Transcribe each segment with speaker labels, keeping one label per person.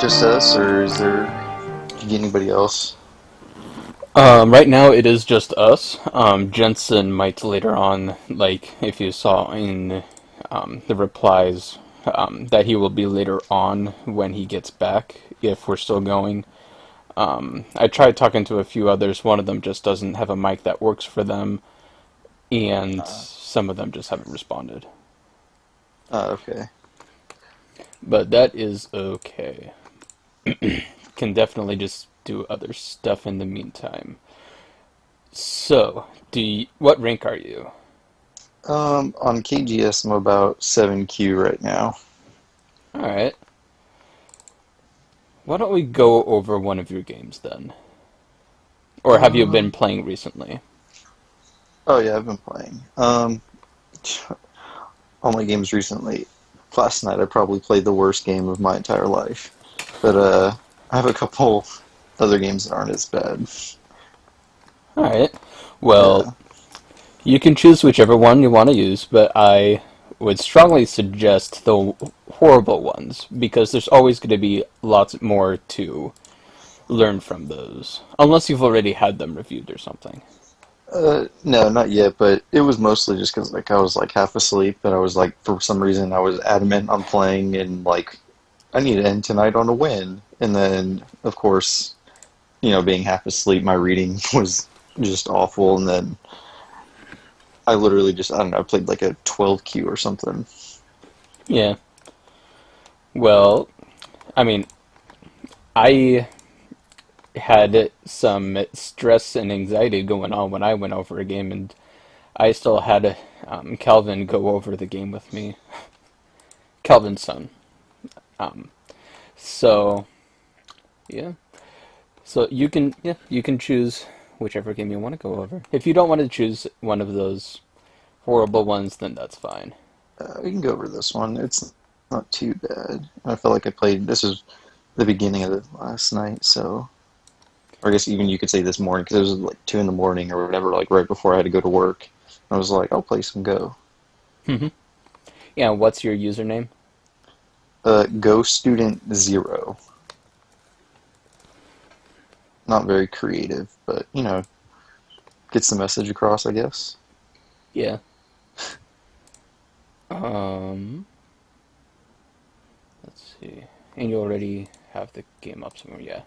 Speaker 1: just us, or is there anybody else?
Speaker 2: Right now it is just us. Jensen might later on, like if you saw in the replies, that he will be later on when he gets back, if we're still going. I tried talking to a few others. One of them just doesn't have a mic that works for them, and
Speaker 1: Uh,
Speaker 2: some of them just haven't responded.
Speaker 1: okay.
Speaker 2: But that is okay. Can definitely just do other stuff in the meantime. So, what rank are you?
Speaker 1: On KGS, I'm about 7Q right now.
Speaker 2: Alright. Why don't we go over one of your games then? Or have you been
Speaker 1: Um,
Speaker 2: playing recently?
Speaker 1: oh yeah, I've been playing. All my games recently. Last night I probably played the worst game of my entire life. But I have a couple other games that aren't as bad.
Speaker 2: Alright. Well,
Speaker 1: Yeah.
Speaker 2: you can choose whichever one you want to use, but I would strongly suggest the horrible ones, because there's always going to be lots more to learn from those. Unless you've already had them reviewed or something.
Speaker 1: No, not yet, but it was mostly just because like I was like half asleep, and I was like for some reason I was adamant on playing, and like I need to end tonight on a win. And then of course, being half asleep, my reading was just awful, and then I literally just I don't know, I played like a 12Q or something.
Speaker 2: Yeah. Well, I mean, I had some stress and anxiety going on when I went over a game, and I still had Calvin go over the game with me. Calvin's son. Um, so yeah. So you can choose whichever game you want to go over. If you don't want to choose one of those horrible ones, then that's fine.
Speaker 1: We can go over this one. It's not too bad. I feel like I played. This is the beginning of the last night, so or I guess even you could say this morning because it was like 2 in the morning or whatever, like right before I had to go to work. I was like, I'll play some Go.
Speaker 2: Hmm. Yeah. What's your username?
Speaker 1: Go Student Zero. Not very creative, but gets the message across, I guess.
Speaker 2: Yeah. Um. Let's see. And you already have the game up somewhere. Yeah.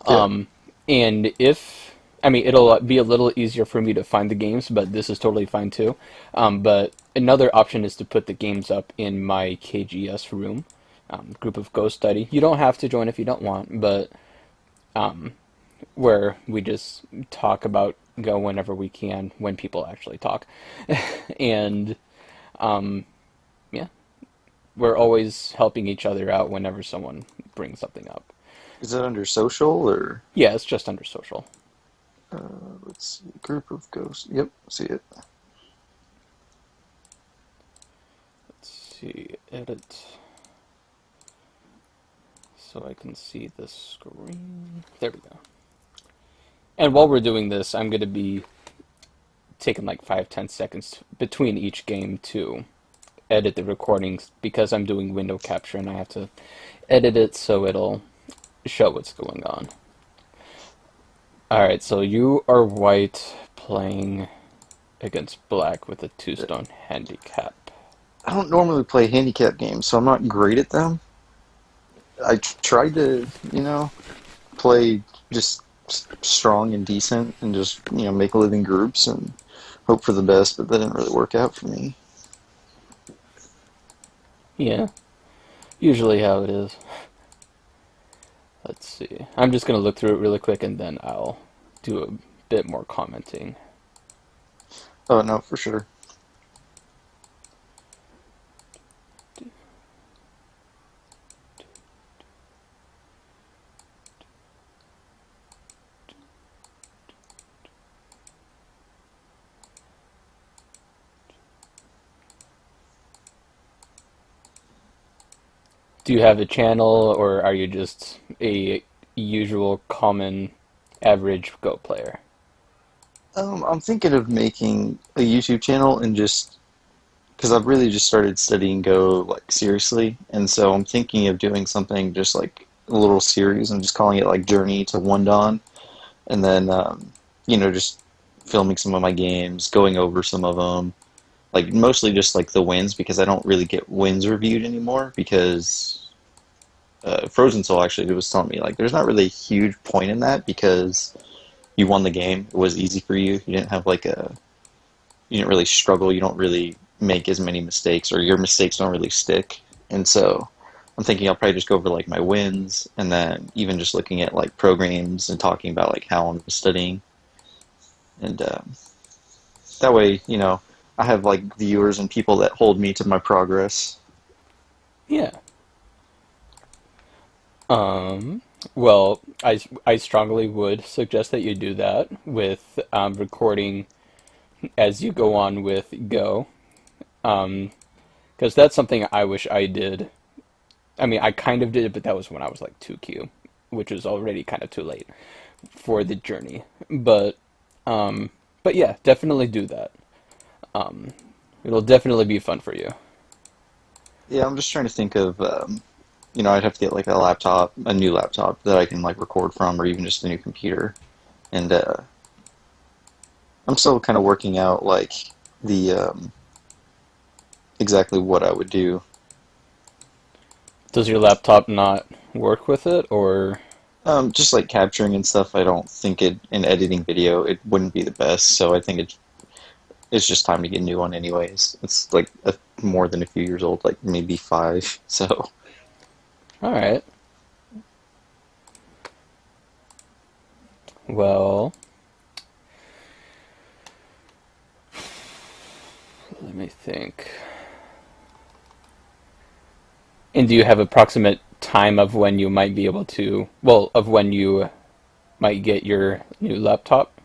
Speaker 1: Yeah.
Speaker 2: Um, and if, I mean, it'll be a little easier for me to find the games, but this is totally fine too. But another option is to put the games up in my KGS room, group of Ghost Study. You don't have to join if you don't want, but um, where we just talk about Go whenever we can, when people actually talk. And um, yeah, we're always helping each other out whenever someone brings something up.
Speaker 1: Is that under social or
Speaker 2: Yeah, it's just under social.
Speaker 1: let's see, group of ghosts? Yep, see it.
Speaker 2: Let's see, edit, so I can see the screen. There we go. And while we're doing this, I'm going to be taking like 5-10 seconds between each game to edit the recordings because I'm doing window capture and I have to edit it so it'll show what's going on. Alright, so you are white playing against black with a two-stone handicap.
Speaker 1: I don't normally play handicap games, so I'm not great at them. I tried to, play just strong and decent and just, make a living groups and hope for the best, but that didn't really work out for me.
Speaker 2: Yeah, usually how it is. Let's see. I'm just going to look through it really quick and then I'll do a bit more commenting.
Speaker 1: Oh, no, for sure.
Speaker 2: Do you have a channel or are you just a usual common average Go player?
Speaker 1: I'm thinking of making a YouTube channel and just because I've really just started studying Go like seriously, and so I'm thinking of doing something just like a little series. I'm just calling it like Journey to One Dawn, and then just filming some of my games, going over some of them, like mostly just like the wins because I don't really get wins reviewed anymore because Frozen Soul actually was telling me like there's not really a huge point in that because you won the game. It was easy for you. You didn't have like a you didn't really struggle. You don't really make as many mistakes, or your mistakes don't really stick. And so I'm thinking I'll probably just go over like my wins, and then even just looking at like programs and talking about like how I'm studying, and that way, I have like viewers and people that hold me to my progress.
Speaker 2: Yeah. Um, well, I strongly would suggest that you do that with recording as you go on with Go, because that's something I wish I did. I mean, I kind of did it, but that was when I was like 2Q, which was already kind of too late for the journey. Um, but yeah, definitely do that. Um, it'll definitely be fun for you.
Speaker 1: Yeah, I'm just trying to think of, I'd have to get like a new laptop that I can like record from, or even just a new computer. And I'm still kind of working out like the exactly what I would do.
Speaker 2: Does your laptop not work with it, or?
Speaker 1: Just like capturing and stuff, I don't think in editing video it wouldn't be the best. So I think it's just time to get a new one anyways. It's like more than a few years old, like maybe 5. So
Speaker 2: All right. Well, let me think. And do you have approximate time of when you might be able to, well, of when you might get your new laptop?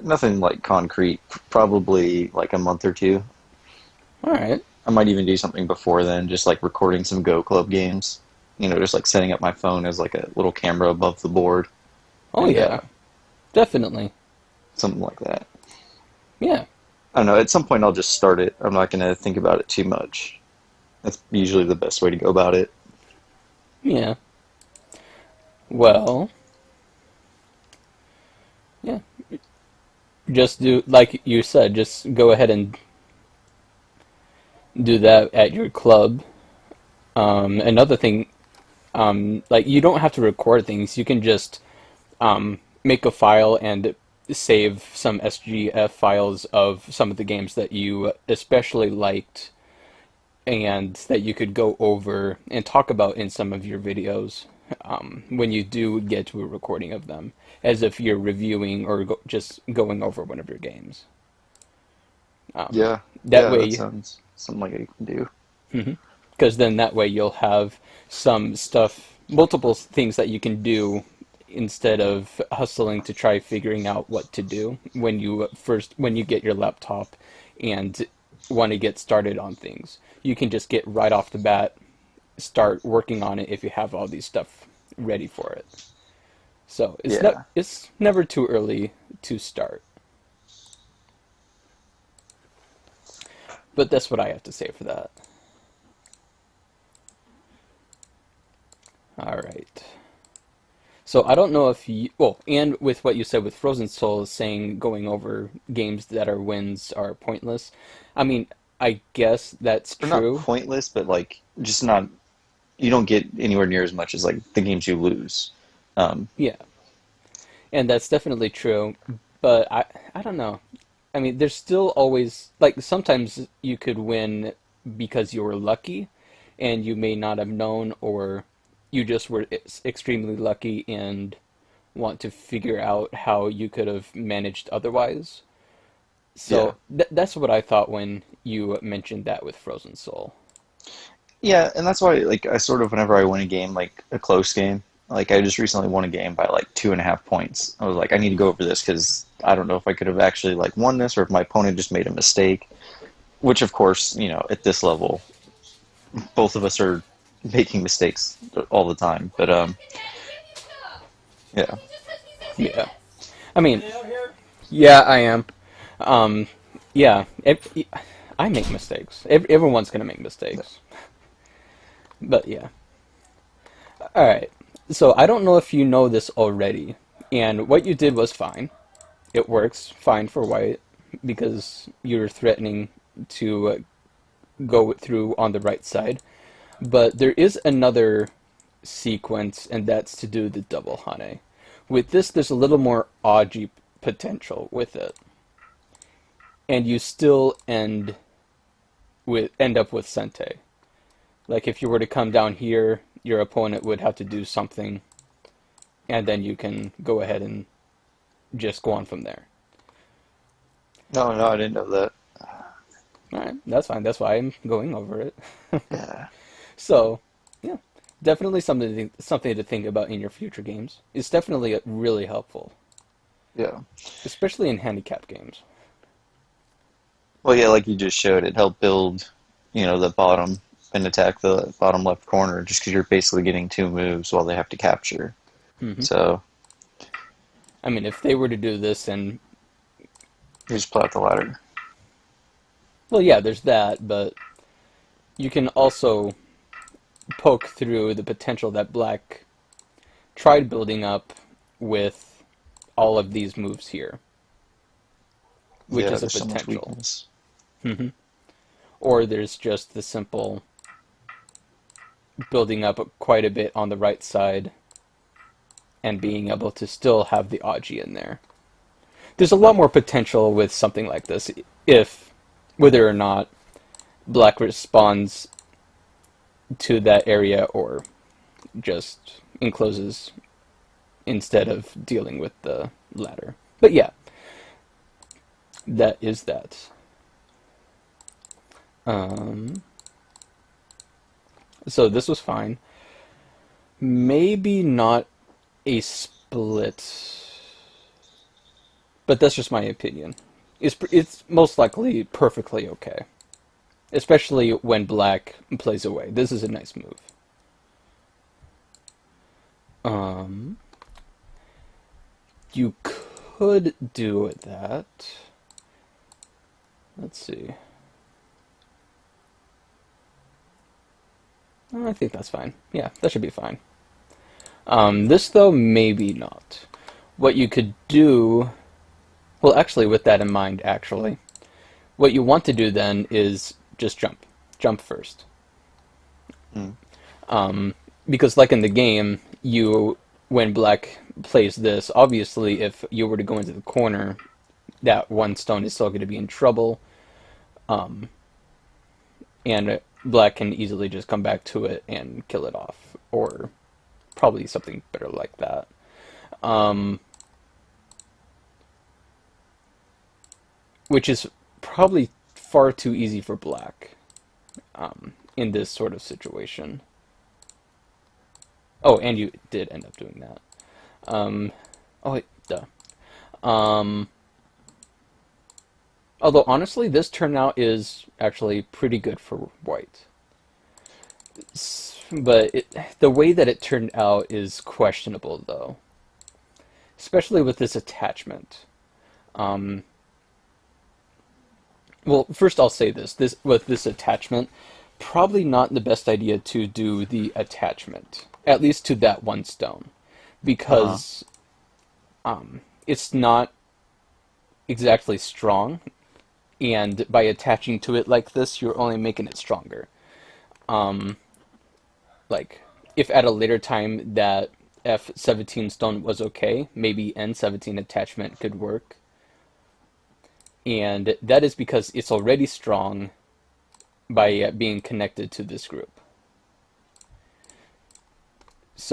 Speaker 1: nothing like concrete. Probably like a month or two.
Speaker 2: All right.
Speaker 1: I might even do something before then, just like recording some Go Club games. Just like setting up my phone as like a little camera above the board,
Speaker 2: Oh
Speaker 1: and
Speaker 2: yeah, definitely.
Speaker 1: something like that.
Speaker 2: Yeah.
Speaker 1: I don't know. At some point, I'll just start it. I'm not going to think about it too much. That's usually the best way to go about it.
Speaker 2: Yeah. Well, yeah. Just do like you said, just go ahead and do that at your club. Another thing, like you don't have to record things. You can just make a file and save some SGF files of some of the games that you especially liked and that you could go over and talk about in some of your videos when you do get to a recording of them, as if you're reviewing or just going over one of your games. Um,
Speaker 1: Yeah,
Speaker 2: that
Speaker 1: yeah, that
Speaker 2: way,
Speaker 1: sounds something like I can do.
Speaker 2: because then that way you'll have some stuff, multiple things that you can do instead of hustling to try figuring out what to do when you get your laptop and want to get started on things. You can just get right off the bat, start working on it if you have all these stuff ready for it. So
Speaker 1: Yeah,
Speaker 2: it's never too early to start. But that's what I have to say for that. All right. So I don't know if you, well, and with what you said with Frozen Soul saying going over games that are wins are pointless. I mean, I guess that's
Speaker 1: or not
Speaker 2: true.
Speaker 1: pointless, but like just not. You don't get anywhere near as much as like the games you lose. Um,
Speaker 2: Yeah, and that's definitely true. But I don't know. I mean, there's still always like sometimes you could win because you were lucky, and you may not have known, or you just were extremely lucky and want to figure out how you could have managed otherwise.
Speaker 1: yeah,
Speaker 2: So that's what I thought when you mentioned that with Frozen Soul.
Speaker 1: yeah, and that's why like I sort of whenever I win a game, like a close game, like I just recently won a game by like 2.5 points. I was like, I need to go over this because I don't know if I could have actually like won this or if my opponent just made a mistake. Which of course, at this level, both of us are making mistakes all the time. But yeah,
Speaker 2: Yeah. I mean, yeah, I am. Um, yeah, I make mistakes. Everyone's gonna make mistakes. But yeah. All right. So I don't know if you know this already, and what you did was fine. It works fine for white because you're threatening to go through on the right side. But there is another sequence, and that's to do the double Hane. With this, there's a little more Aji potential with it, and you still end up with Sente. Like if you were to come down here, your opponent would have to do something, and then you can go ahead and just go on from there.
Speaker 1: No, no, I didn't know that.
Speaker 2: All right, that's fine. That's why I'm going over it.
Speaker 1: Yeah,
Speaker 2: So, yeah, definitely something to think about in your future games. It's definitely really helpful,
Speaker 1: yeah.
Speaker 2: especially in handicap games.
Speaker 1: Well, yeah, like you just showed, it helped build, the bottom and attack the bottom left corner just because you're basically getting two moves while they have to capture.
Speaker 2: hmm
Speaker 1: So
Speaker 2: I mean, if they were to do this, and
Speaker 1: you just play out the ladder.
Speaker 2: well, yeah, there's that, but you can also poke through the potential that Black tried building up with all of these moves here, which
Speaker 1: Yeah,
Speaker 2: is a
Speaker 1: there's so much
Speaker 2: potential.
Speaker 1: weakness.
Speaker 2: hmm Or there's just the simple building up quite a bit on the right side and being able to still have the Aji in there. There's a lot more potential with something like this if whether or not Black responds to that area or just encloses instead of dealing with the ladder. But yeah, that is that. Um, so this was fine. Maybe not a split, but that's just my opinion. It's most likely perfectly okay, especially when Black plays away. This is a nice move. Um, you could do that. Let's see. I think that's fine. Yeah, that should be fine. This though, maybe not. What you could do, well, actually, with that in mind, actually, what you want to do then is just jump first.
Speaker 1: Mm.
Speaker 2: Because like in the game, when Black plays this, obviously, if you were to go into the corner, that one stone is still going to be in trouble, and Black can easily just come back to it and kill it off, or probably something better like that. Um, which is probably far too easy for Black in this sort of situation. Oh, and you did end up doing that. Oh, wait, duh. Um, although, honestly, this turnout is actually pretty good for white. But the way that it turned out is questionable, though. Especially with this attachment. Um, well, first I'll say this. With this attachment, probably not the best idea to do the attachment. At least to that one stone.
Speaker 1: Uh-huh.
Speaker 2: Because it's not exactly strong, and by attaching to it like this, you're only making it stronger. Um, like, if at a later time that F17 stone was okay, maybe N17 attachment could work. And that is because it's already strong by being connected to this group.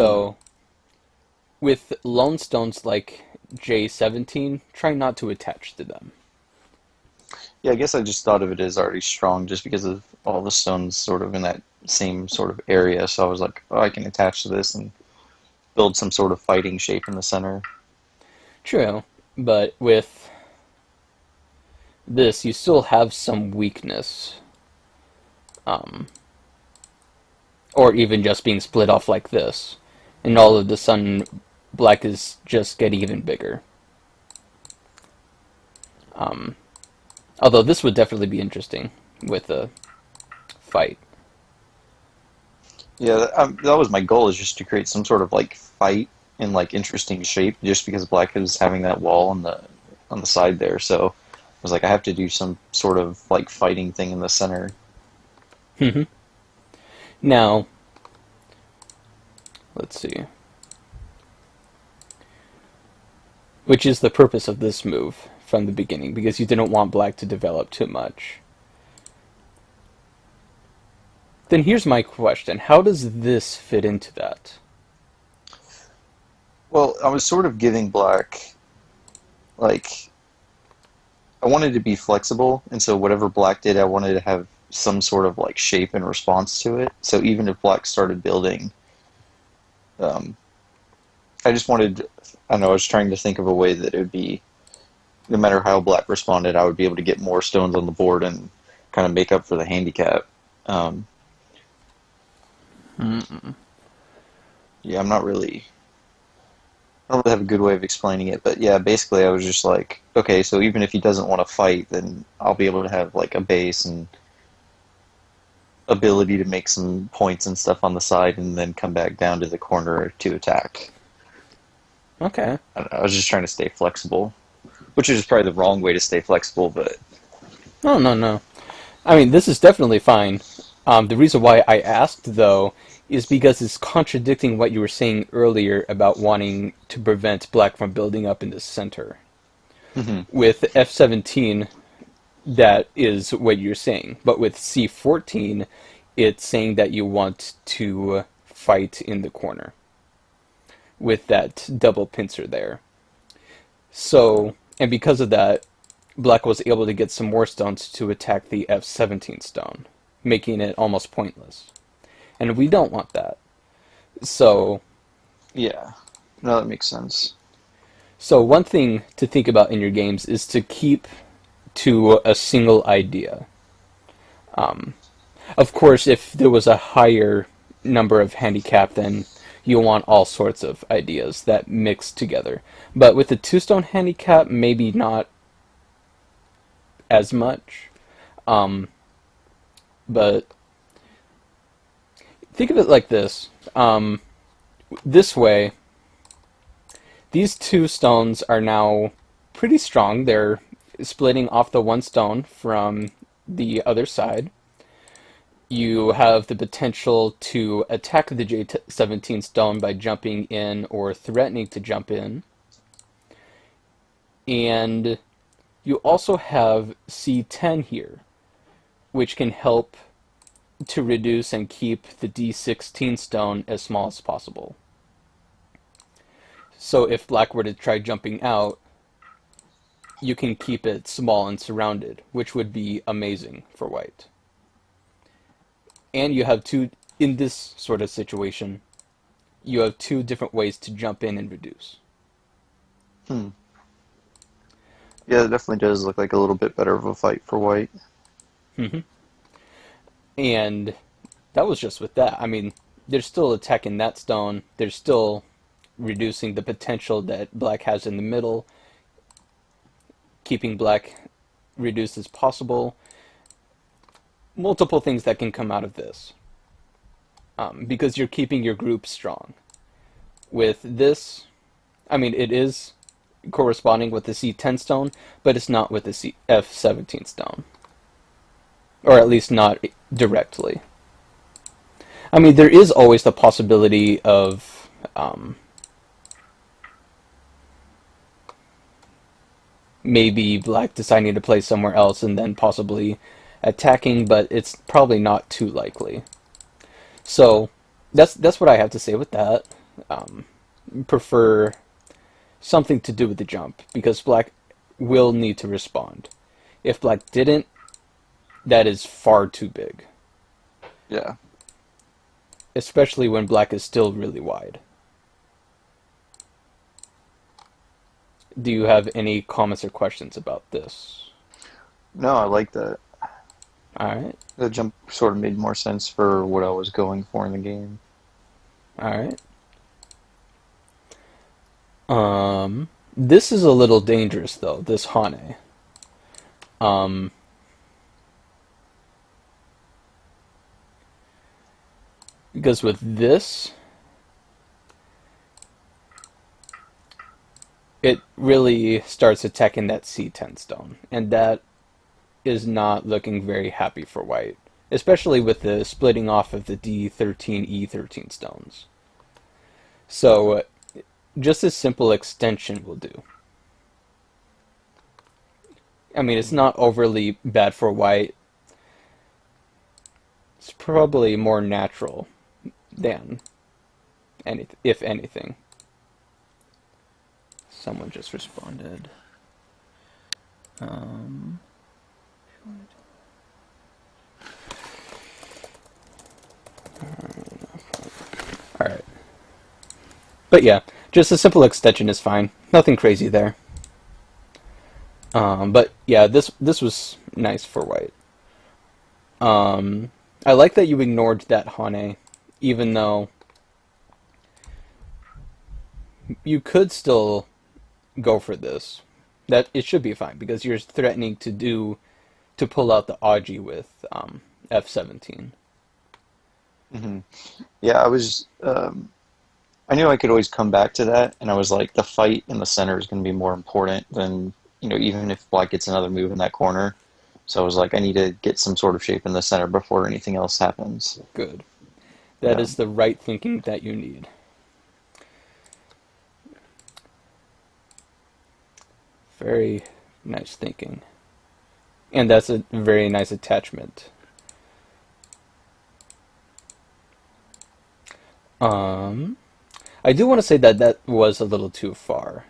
Speaker 1: Hmm.
Speaker 2: So, with lone stones like J17, try not to attach to them.
Speaker 1: Yeah, I guess I just thought of it as already strong just because of all the stones sort of in that same sort of area. So I was like, oh, I can attach to this and build some sort of fighting shape in the center.
Speaker 2: True, but with this, you still have some weakness. Um, or even just being split off like this. And all of the sudden, Black is just getting even bigger. Um, although this would definitely be interesting with a fight.
Speaker 1: Yeah, that was my goal, is just to create some sort of like fight in like interesting shape, just because black is having that wall on the side there. So I was like, I have to do some sort of like fighting thing in the center.
Speaker 2: Mhm. Now, let's see. Which is the purpose of this move from the beginning, because you didn't want black to develop too much. Then here's my question. How does this fit into that?
Speaker 1: Well, I was sort of giving black like I wanted to be flexible, and so whatever black did, I wanted to have some sort of like shape in response to it. So even if black started building, um, I just wanted, I don't know, I was trying to think of a way that it would be, no matter how black responded, I would be able to get more stones on the board and kind of make up for the handicap. Um,
Speaker 2: Mm-mm.
Speaker 1: yeah, I don't really have a good way of explaining it, but yeah, basically I was just like, okay, so even if he doesn't want to fight, then I'll be able to have like a base and ability to make some points and stuff on the side and then come back down to the corner to attack.
Speaker 2: Okay.
Speaker 1: I was just trying to stay flexible, which is probably the wrong way to stay flexible, but
Speaker 2: No, no, no. I mean, this is definitely fine. The reason why I asked, though, is because it's contradicting what you were saying earlier about wanting to prevent black from building up in the center.
Speaker 1: mhm.
Speaker 2: With F17, that is what you're saying. But with C14, it's saying that you want to fight in the corner with that double pincer there. So, and because of that, black was able to get some more stones to attack the F17 stone, making it almost pointless. And we don't want that. So,
Speaker 1: Yeah, no, that makes sense.
Speaker 2: so one thing to think about in your games is to keep to a single idea. Um, of course, if there was a higher number of handicap, then you'll want all sorts of ideas that mix together. But with the two stone handicap, maybe not as much. Um, but think of it like this. This way, these two stones are now pretty strong. They're splitting off the one stone from the other side. You have the potential to attack the J17 stone by jumping in or threatening to jump in. And you also have C10 here, which can help to reduce and keep the D16 stone as small as possible. So if black were to try jumping out, you can keep it small and surrounded, which would be amazing for white. And you have two, in this sort of situation, you have two different ways to jump in and reduce.
Speaker 1: Hmm. Yeah, it definitely does look like a little bit better of a fight for white.
Speaker 2: Mm-hmm. And that was just with that. I mean, they're still attacking that stone. They're still reducing the potential that black has in the middle, keeping black reduced as possible. Multiple things that can come out of this. Because you're keeping your group strong. With this, I mean, it is corresponding with the C10 stone, but it's not with the F17 stone. Or at least not directly. I mean, there is always the possibility of maybe black deciding to play somewhere else and then possibly attacking, but it's probably not too likely. So that's what I have to say with that. Um, prefer something to do with the jump because black will need to respond. If black didn't, that is far too big,
Speaker 1: Yeah.
Speaker 2: especially when black is still really wide. Do you have any comments or questions about this?
Speaker 1: No, I like that.
Speaker 2: All right,
Speaker 1: The jump sort of made more sense for what I was going for in the game.
Speaker 2: all right. This is a little dangerous though. This Hane. Um, Because with this, it really starts attacking that C10 stone, and that is not looking very happy for white, especially with the splitting off of the D13, E13 stones. So just a simple extension will do. I mean, it's not overly bad for white. It's probably more natural than if anything. Someone just responded. Um, all right. But yeah, just a simple extension is fine. Nothing crazy there. But yeah, this was nice for white. I like that you ignored that Hane, even though you could still go for this. That it should be fine because you're threatening to pull out the Aji with F17.
Speaker 1: Hmm. Yeah, I knew I could always come back to that, and I was like, the fight in the center is going to be more important than, even if Black gets another move in that corner. So I was like, I need to get some sort of shape in the center before anything else happens.
Speaker 2: Good. That
Speaker 1: Yeah.
Speaker 2: is the right thinking that you need. Very nice thinking. And that's a very nice attachment. Um, I do want to say that that was a little too far.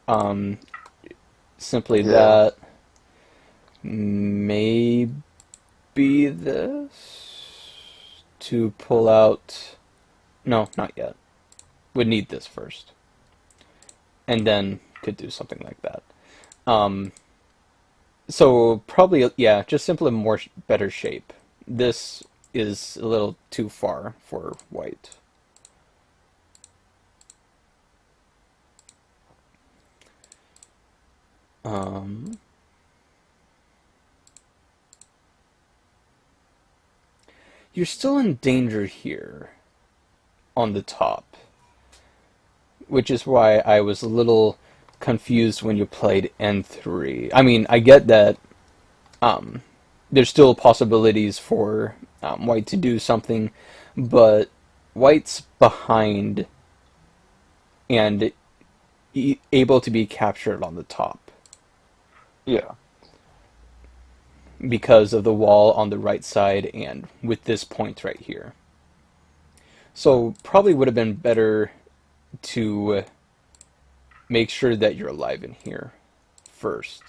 Speaker 2: Um, Simply
Speaker 1: Yeah.
Speaker 2: that maybe this to pull out. No, not yet. Would need this first, and then could do something like that. Um, so probably yeah, just simply more better shape. This is a little too far for white. Um, you're still in danger here on the top, which is why I was a little confused when you played N3. I mean, I get that um, there's still possibilities for white to do something, but white's behind and able to be captured on the top
Speaker 1: Yeah.
Speaker 2: because of the wall on the right side and with this point right here. So probably would have been better to make sure that you're alive in here first.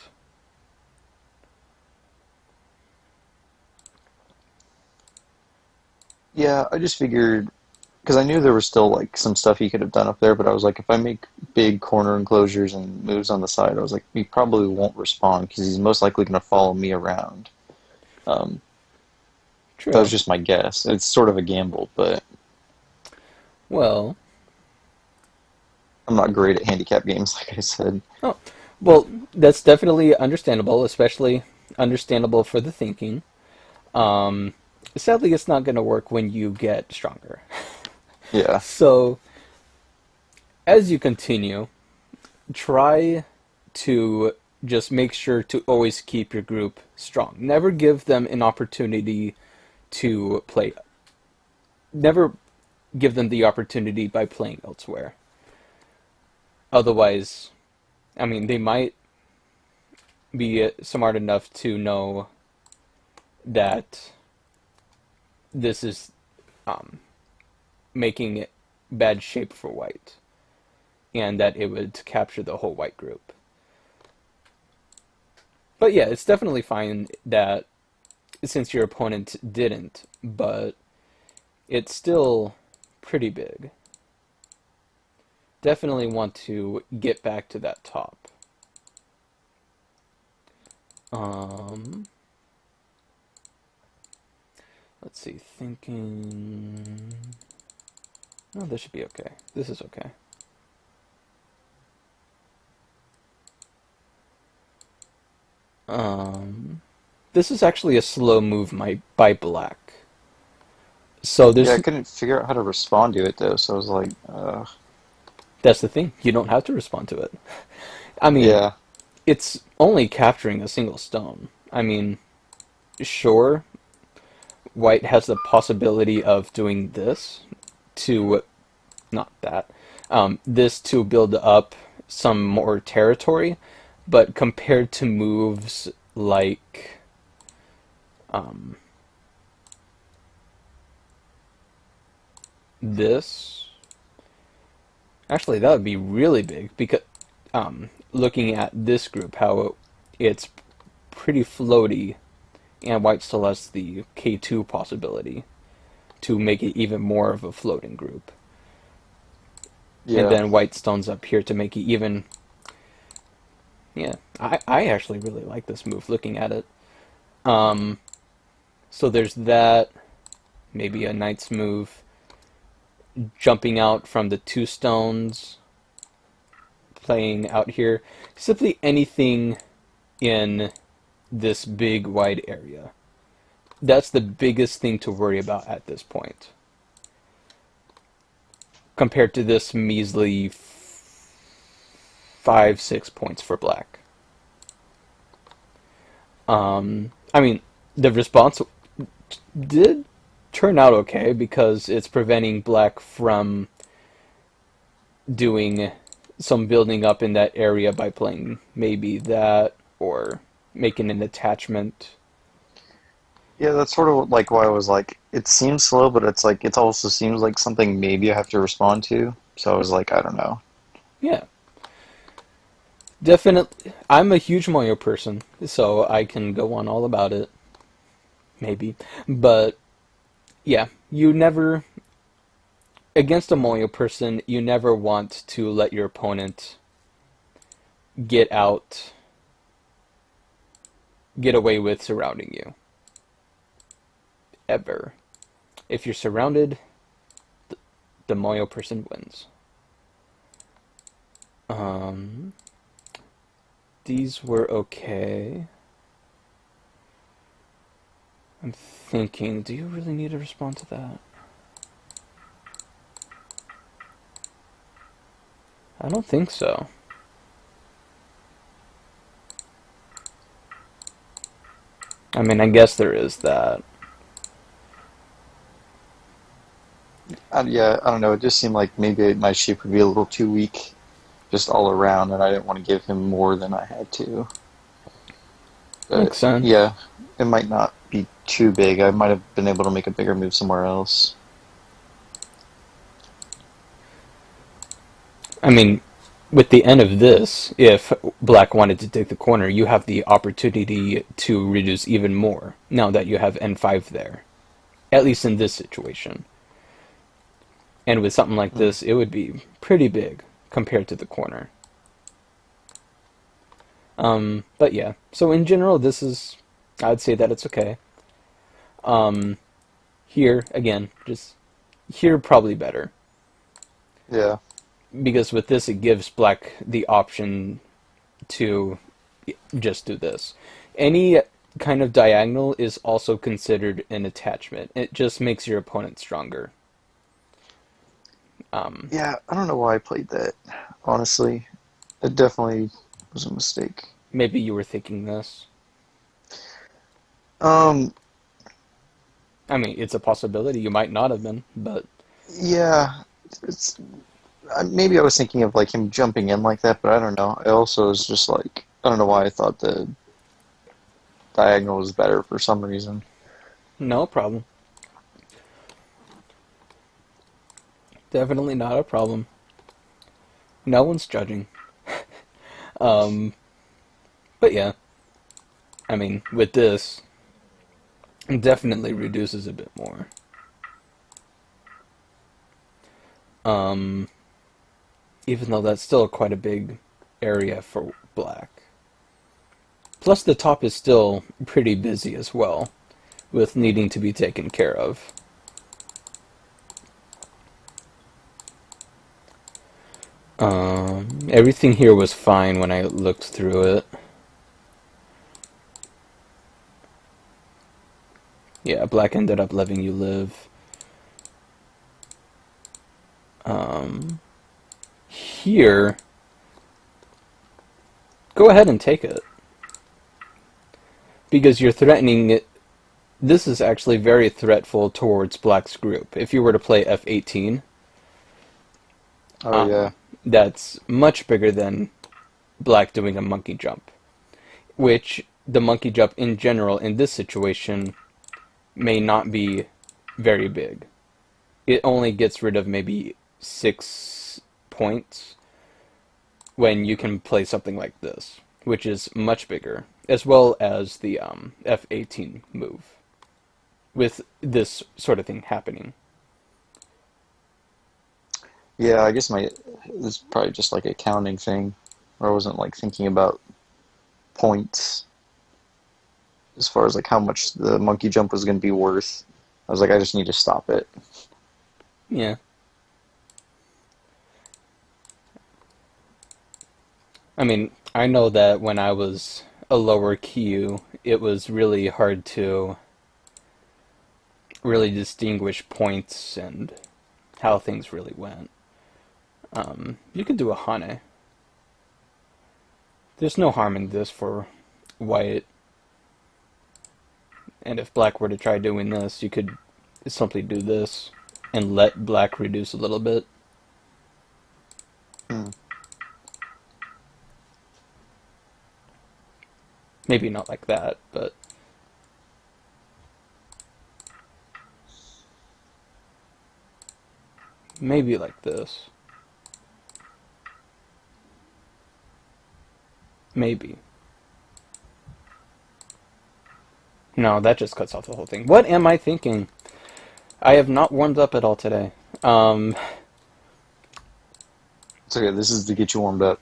Speaker 1: Yeah, I just figured because I knew there was still like some stuff he could have done up there, but I was like, if I make big corner enclosures and moves on the side, I was like, he probably won't respond because he's most likely going to follow me around. Um, that was
Speaker 2: True.
Speaker 1: just my guess. It's sort of a gamble, but
Speaker 2: Well,
Speaker 1: I'm not great at handicap games, like I said.
Speaker 2: oh, well, that's definitely understandable, especially understandable for the thinking. Um, Sadly, it's not going to work when you get stronger.
Speaker 1: Yeah,
Speaker 2: So, as you continue, try to just make sure to always keep your group strong. Never give them an opportunity to play. Never give them the opportunity by playing elsewhere. Otherwise, I mean, they might be smart enough to know that this is um, making it bad shape for white, and that it would capture the whole white group. But yeah, it's definitely fine that since your opponent didn't, but it's still pretty big. Definitely want to get back to that top. Um, let's see, thinking. No, this should be okay. This is okay. Um, this is actually a slow move by black. So
Speaker 1: Yeah,
Speaker 2: there's
Speaker 1: I couldn't figure out how to respond to it though, so I was like,
Speaker 2: that's the thing. You don't have to respond to it. I mean,
Speaker 1: yeah,
Speaker 2: it's only capturing a single stone. I mean, sure, white has the possibility of doing this to not that this to build up some more territory, but compared to moves like this, actually that would be really big because looking at this group, how it's pretty floaty, and white still has the K2 possibility to make it even more of a floating group. And
Speaker 1: yeah,
Speaker 2: then white stones up here to make it even. Yeah, I actually really like this move looking at it. Um, so there's that, maybe a knight's move, jumping out from the two stones, playing out here. Simply anything in this big wide area. That's the biggest thing to worry about at this point. Compared to this measly 5, 6 points for black. I mean, the response did turn out okay because it's preventing black from doing some building up in that area by playing maybe that or making an attachment.
Speaker 1: yeah. That's sort of like why I was like, it seems slow, but it's like it also seems like something maybe I have to respond to. So I was like, I don't know.
Speaker 2: Yeah, definitely. I'm a huge Mario person, so I can go on all about it, maybe. But yeah, you never, against a Mario person, you never want to let your opponent get out, get away with surrounding you. Ever. If you're surrounded, the Mario person wins. Um, these were okay. I'm thinking, do you really need to respond to that? I don't think so. I mean, I guess there is that.
Speaker 1: Yeah, I don't know. It just seemed like maybe my sheep would be a little too weak, just all around, and I didn't want to give him more than I had to. But
Speaker 2: Makes sense.
Speaker 1: yeah, it might not be too big. I might have been able to make a bigger move somewhere else.
Speaker 2: I mean, with the end of this, if black wanted to take the corner, you have the opportunity to reduce even more now that you have N5 there. At least in this situation. And with something like
Speaker 1: Mm.
Speaker 2: this, it would be pretty big compared to the corner. But yeah, so in general, this is, I'd say that it's okay. Um, here, again, just here probably better.
Speaker 1: Yeah,
Speaker 2: Because with this, it gives black the option to just do this. Any kind of diagonal is also considered an attachment. It just makes your opponent stronger. Um,
Speaker 1: yeah. I don't know why I played that. Honestly, it definitely was a mistake.
Speaker 2: maybe you were thinking this.
Speaker 1: Um,
Speaker 2: I mean, it's a possibility. You might not have been, but
Speaker 1: yeah. It's maybe I was thinking of like him jumping in like that, but I don't know. I also was just like I don't know why I thought the diagonal was better for some reason.
Speaker 2: no problem. Definitely not a problem. No one's judging. Um, but yeah, I mean, with this, it definitely reduces a bit more. Um, even though that's still quite a big area for black. Plus, the top is still pretty busy as well, with needing to be taken care of. Everything here was fine when I looked through it. Yeah, black ended up letting you live. Um, Here, go ahead and take it. Because you're threatening it. This is actually very threatful towards Black's group. If you were to play F18,
Speaker 1: Oh yeah.
Speaker 2: that's much bigger than Black doing a monkey jump. Which, the monkey jump in general in this situation may not be very big. It only gets rid of maybe 6 points when you can play something like this, which is much bigger, as well as the F18 move, with this sort of thing happening.
Speaker 1: Yeah, I guess my it's probably just like a counting thing, where I wasn't like thinking about points as far as like how much the monkey jump was going to be worth. I was like, I just need to stop it.
Speaker 2: Yeah. I mean, I know that when I was a lower Q, it was really hard to really distinguish points and how things really went. You could do a Hane. There's no harm in this for white. And if black were to try doing this, you could simply do this and let black reduce a little bit.
Speaker 1: Hmm.
Speaker 2: Maybe not like that, but maybe like this. Maybe. No, that just cuts off the whole thing. What am I thinking? I have not warmed up at all today.
Speaker 1: It's okay. This is to get you warmed up.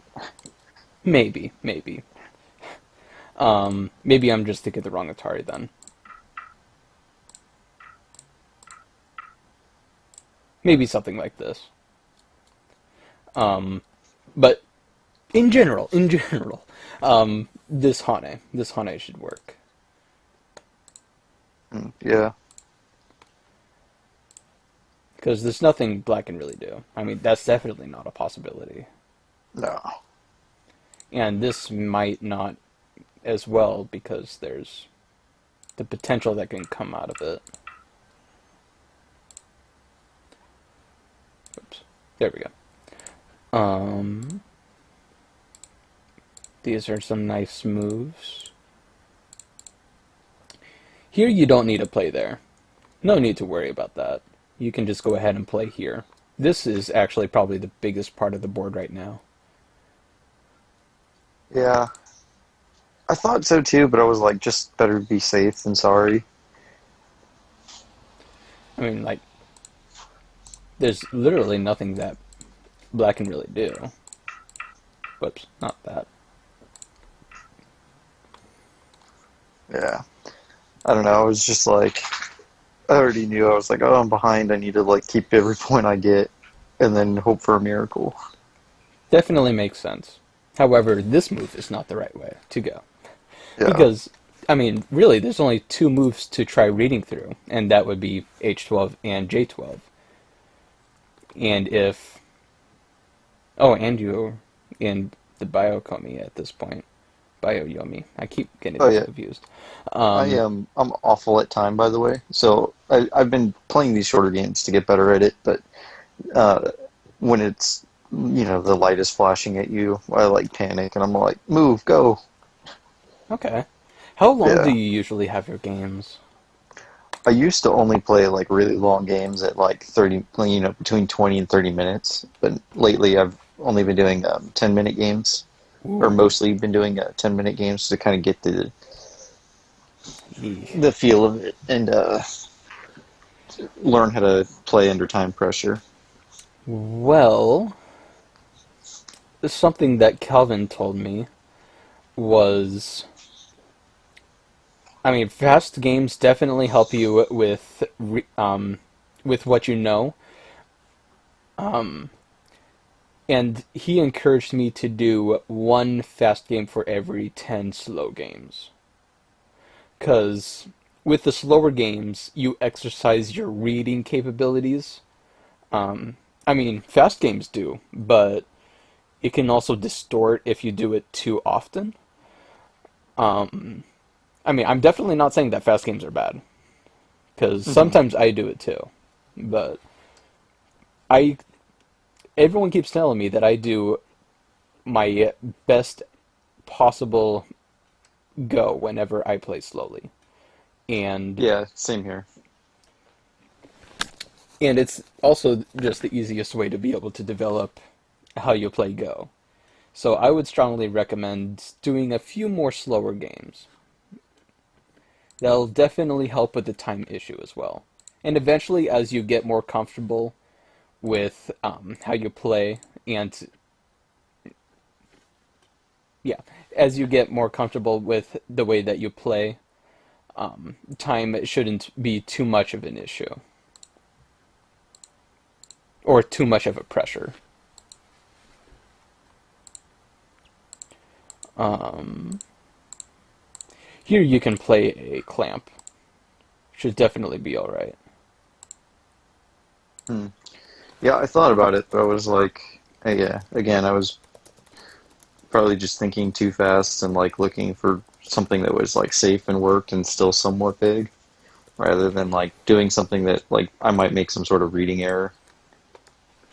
Speaker 2: Maybe. Maybe I'm just thinking the wrong Atari then. Maybe something like this. But in general, this Hane should work.
Speaker 1: Hmm. Yeah.
Speaker 2: Because there's nothing black can really do. I mean, that's definitely not a possibility.
Speaker 1: No.
Speaker 2: And this might not as well because there's the potential that can come out of it. Oops. There we go. These are some nice moves. Here you don't need to play there. No need to worry about that. You can just go ahead and play here. This is actually probably the biggest part of the board right now.
Speaker 1: Yeah. I thought so too, but I was like, just better be safe than sorry.
Speaker 2: I mean, like, there's literally nothing that black can really do. Whoops, not that.
Speaker 1: Yeah. I don't know. I was just like, I already knew. I was like, oh, I'm behind. I need to like keep every point I get, and then hope for a miracle.
Speaker 2: Definitely makes sense. However, this move is not the right way to go.
Speaker 1: Yeah.
Speaker 2: Because, I mean, really, there's only two moves to try reading through, and that would be H12 and J12. And if... Oh, and you in the Biokomi at this point. Bioyomi. I keep getting
Speaker 1: Oh
Speaker 2: those
Speaker 1: yeah.
Speaker 2: confused.
Speaker 1: I
Speaker 2: Um,
Speaker 1: am. I'm awful at time, by the way. So I've been playing these shorter games to get better at it. But uh, when it's the light is flashing at you, I like panic and I'm like, move, go.
Speaker 2: okay. How long do
Speaker 1: Yeah.
Speaker 2: you usually have your games?
Speaker 1: I used to only play like really long games at like 30, between 20 and 30 minutes. But lately I've only been doing 10-minute games, or
Speaker 2: Ooh.
Speaker 1: mostly been doing 10-minute games to kind of get
Speaker 2: Eek.
Speaker 1: the feel of it and learn how to play under time pressure.
Speaker 2: Well, something that Calvin told me was, I mean, fast games definitely help you with what you know. And he encouraged me to do one fast game for every 10 slow games. Because with the slower games, you exercise your reading capabilities. I mean, fast games do, but it can also distort if you do it too often. I mean, I'm definitely not saying that fast games are bad, because
Speaker 1: Hmm.
Speaker 2: sometimes I do it too. But I, everyone keeps telling me that I do my best possible go whenever I play slowly. And
Speaker 1: Yeah, same here.
Speaker 2: and it's also just the easiest way to be able to develop how you play Go. So I would strongly recommend doing a few more slower games. That'll definitely help with the time issue as well. And eventually, as you get more comfortable with how you play, and yeah, as you get more comfortable with the way that you play, time shouldn't be too much of an issue or too much of a pressure. Um, Here you can play a clamp. Should definitely be alright.
Speaker 1: Hmm. Yeah, I thought about it, but I was like, yeah, again, I was probably just thinking too fast and like looking for something that was like safe and worked and still somewhat big, rather than like doing something that like I might make some sort of reading error.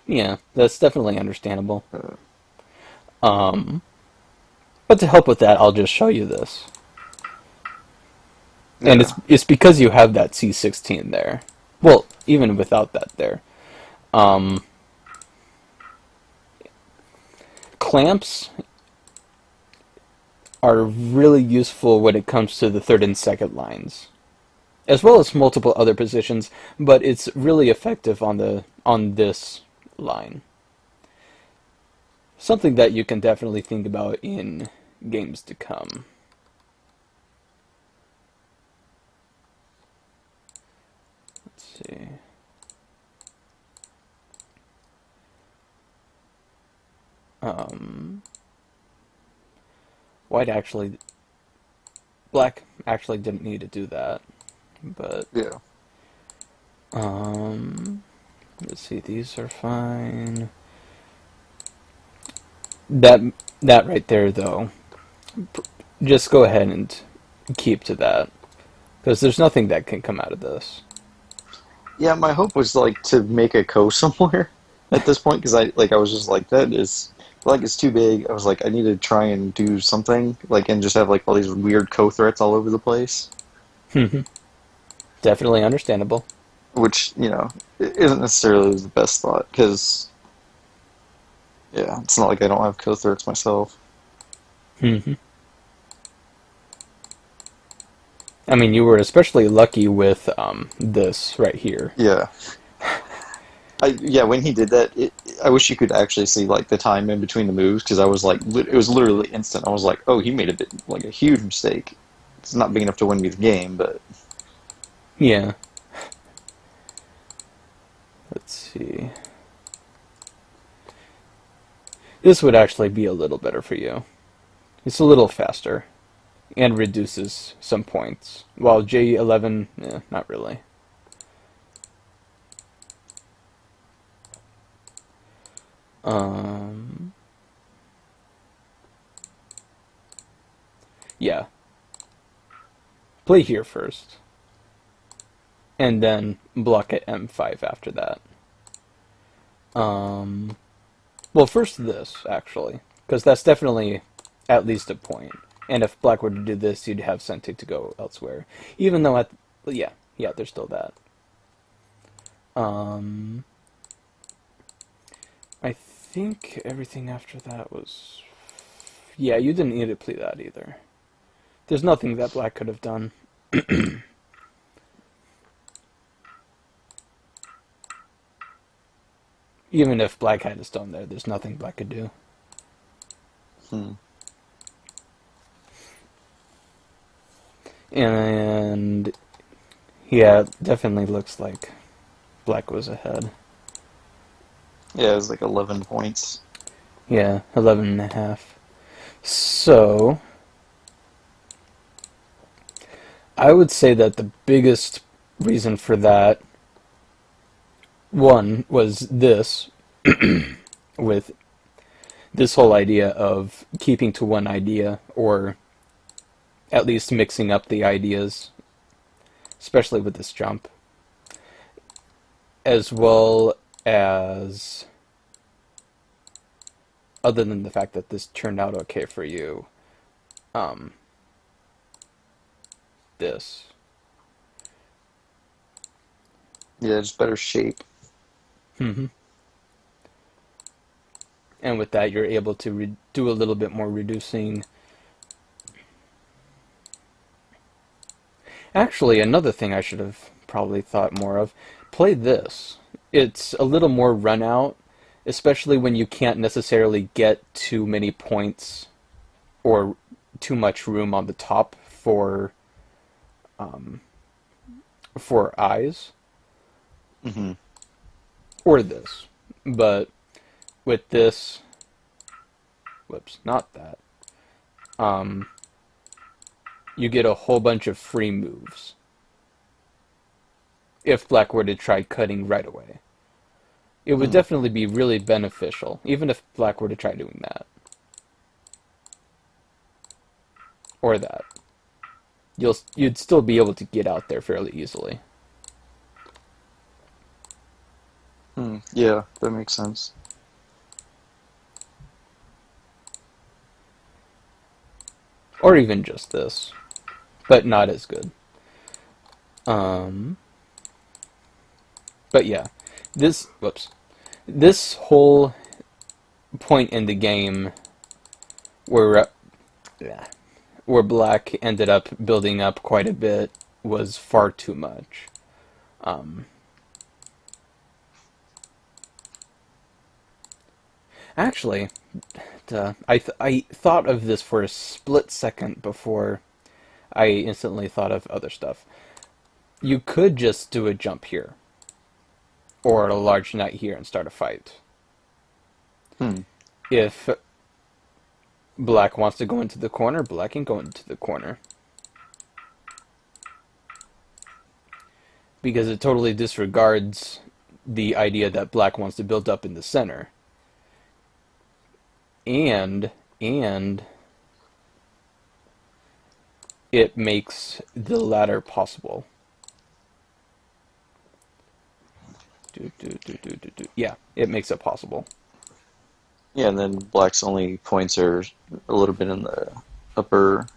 Speaker 2: Yeah, that's definitely understandable.
Speaker 1: Uh,
Speaker 2: Um, but to help with that, I'll just show you this. And
Speaker 1: yeah.
Speaker 2: it's because you have that C16 there. Well, even without that there. Um, Clamps are really useful when it comes to the third and second lines, as well as multiple other positions, but it's really effective on this line. Something that you can definitely think about in games to come. Let's see. Um, White actually, black actually didn't need to do that, but
Speaker 1: Yeah.
Speaker 2: um, let's see. These are fine. That that right there, though, just go ahead and keep to that because there's nothing that can come out of this.
Speaker 1: Yeah, my hope was like to make a co somewhere at this point because I was just like that is like it's too big. I was like I need to try and do something like and just have like all these weird co threats all over the place,
Speaker 2: Definitely understandable.
Speaker 1: which isn't necessarily the best thought because yeah, it's not like I don't have co threats myself.
Speaker 2: I mean, you were especially lucky with this right here.
Speaker 1: Yeah, yeah. When he did that, I wish you could actually see like the time in between the moves because I was like it was literally instant. I was like, oh, he made a bit like a huge mistake. It's not big enough to win me the game, but
Speaker 2: Yeah. Let's see. This would actually be a little better for you. It's a little faster and reduces some points, while J11, not really. Um, yeah. Play here first, and then block at M5 after that. Um, well, first this, actually, because that's definitely at least a point. And if black were to do this, you'd have Sente to go elsewhere. Even though well, yeah, there's still that. Um, I think everything after that was... Yeah, you didn't need to play that either. There's nothing that black could have done. Even if black had a stone there, there's nothing black could do.
Speaker 1: hmm.
Speaker 2: And yeah, it definitely looks like black was ahead.
Speaker 1: Yeah, it was like 11 points.
Speaker 2: Yeah, 11 and a half. So, I would say that the biggest reason for that, one, was this. with this whole idea of keeping to one idea, or at least mixing up the ideas, especially with this jump, as well as, other than the fact that this turned out okay for you, um, this.
Speaker 1: Yeah, just better shape.
Speaker 2: Mm-hmm. And with that, you're able to do a little bit more reducing. Actually, another thing I should have probably thought more of, play this. It's a little more run out, especially when you can't necessarily get too many points or too much room on the top um, for eyes,
Speaker 1: Hmm.
Speaker 2: or this. But with this, whoops, not that. Um, you get a whole bunch of free moves if Black were to try cutting right away. It would
Speaker 1: Hmm.
Speaker 2: definitely be really beneficial, even if Black were to try doing that. Or that. You'd still be able to get out there fairly easily.
Speaker 1: Hmm. Yeah, that makes sense.
Speaker 2: Or even just this. But not as good. Um but yeah. This whole point in the game where where Black ended up building up quite a bit was far too much. Um, Actually, I thought of this for a split second before I instantly thought of other stuff. You could just do a jump here, or a large knight here and start a fight.
Speaker 1: Hmm.
Speaker 2: If Black wants to go into the corner, Black can go into the corner. Because it totally disregards the idea that Black wants to build up in the center. And it makes the latter possible. Yeah, it makes it possible.
Speaker 1: Yeah, and then black's only points are a little bit in the upper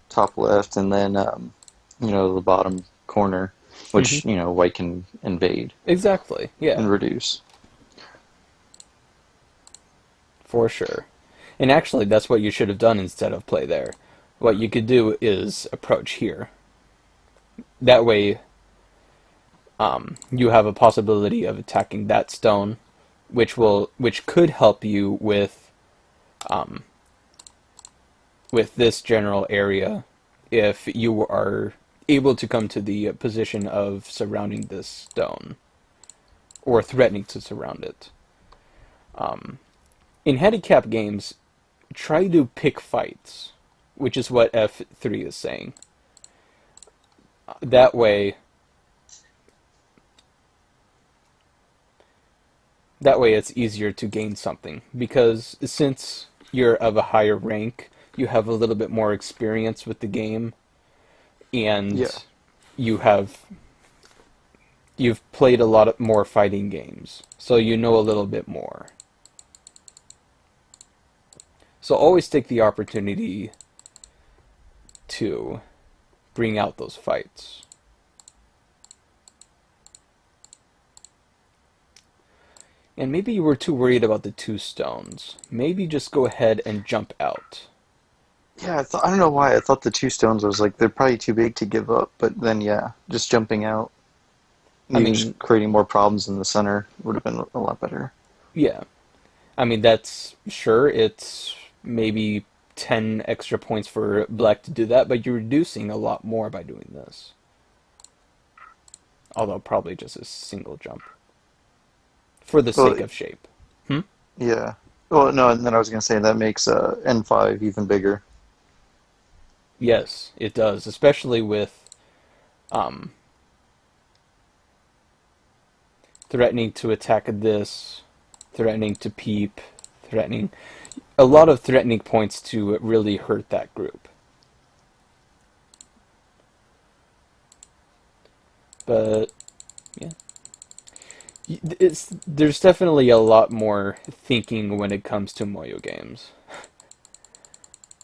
Speaker 1: top left, and then the bottom corner,
Speaker 2: Hmm.
Speaker 1: which white can invade
Speaker 2: Exactly. Yeah,
Speaker 1: and reduce.
Speaker 2: for sure. And actually, that's what you should have done instead of play there. What you could do is approach here. That way, you have a possibility of attacking that stone, which could help you um, with this general area if you are able to come to the position of surrounding this stone or threatening to surround it. Um, in handicap games, try to pick fights, which is what F3 is saying. That way, that way it's easier to gain something because since you're of a higher rank, you have a little bit more experience with the game,
Speaker 1: Yeah.
Speaker 2: and you have you've played a lot of more fighting games, so you know a little bit more. So always take the opportunity to bring out those fights. And maybe you were too worried about the two stones. Maybe just go ahead and jump out.
Speaker 1: Yeah, I don't know why. I thought the two stones was like they're probably too big to give up, but then yeah, just jumping out,
Speaker 2: I
Speaker 1: you
Speaker 2: mean,
Speaker 1: just creating more problems in the center would have been a lot better.
Speaker 2: yeah. I mean, that's sure, it's maybe 10 extra points for Black to do that, but you're reducing a lot more by doing this. Although, probably just a single jump. For the
Speaker 1: Well,
Speaker 2: sake of shape. Hmm?
Speaker 1: yeah. Well, no, and then I was gonna say that makes N5 even bigger.
Speaker 2: Yes, it does. Especially with um, threatening to attack this threatening to peep, threatening a lot of threatening points to really hurt that group. But yeah, there's definitely a lot more thinking when it comes to Moyo games.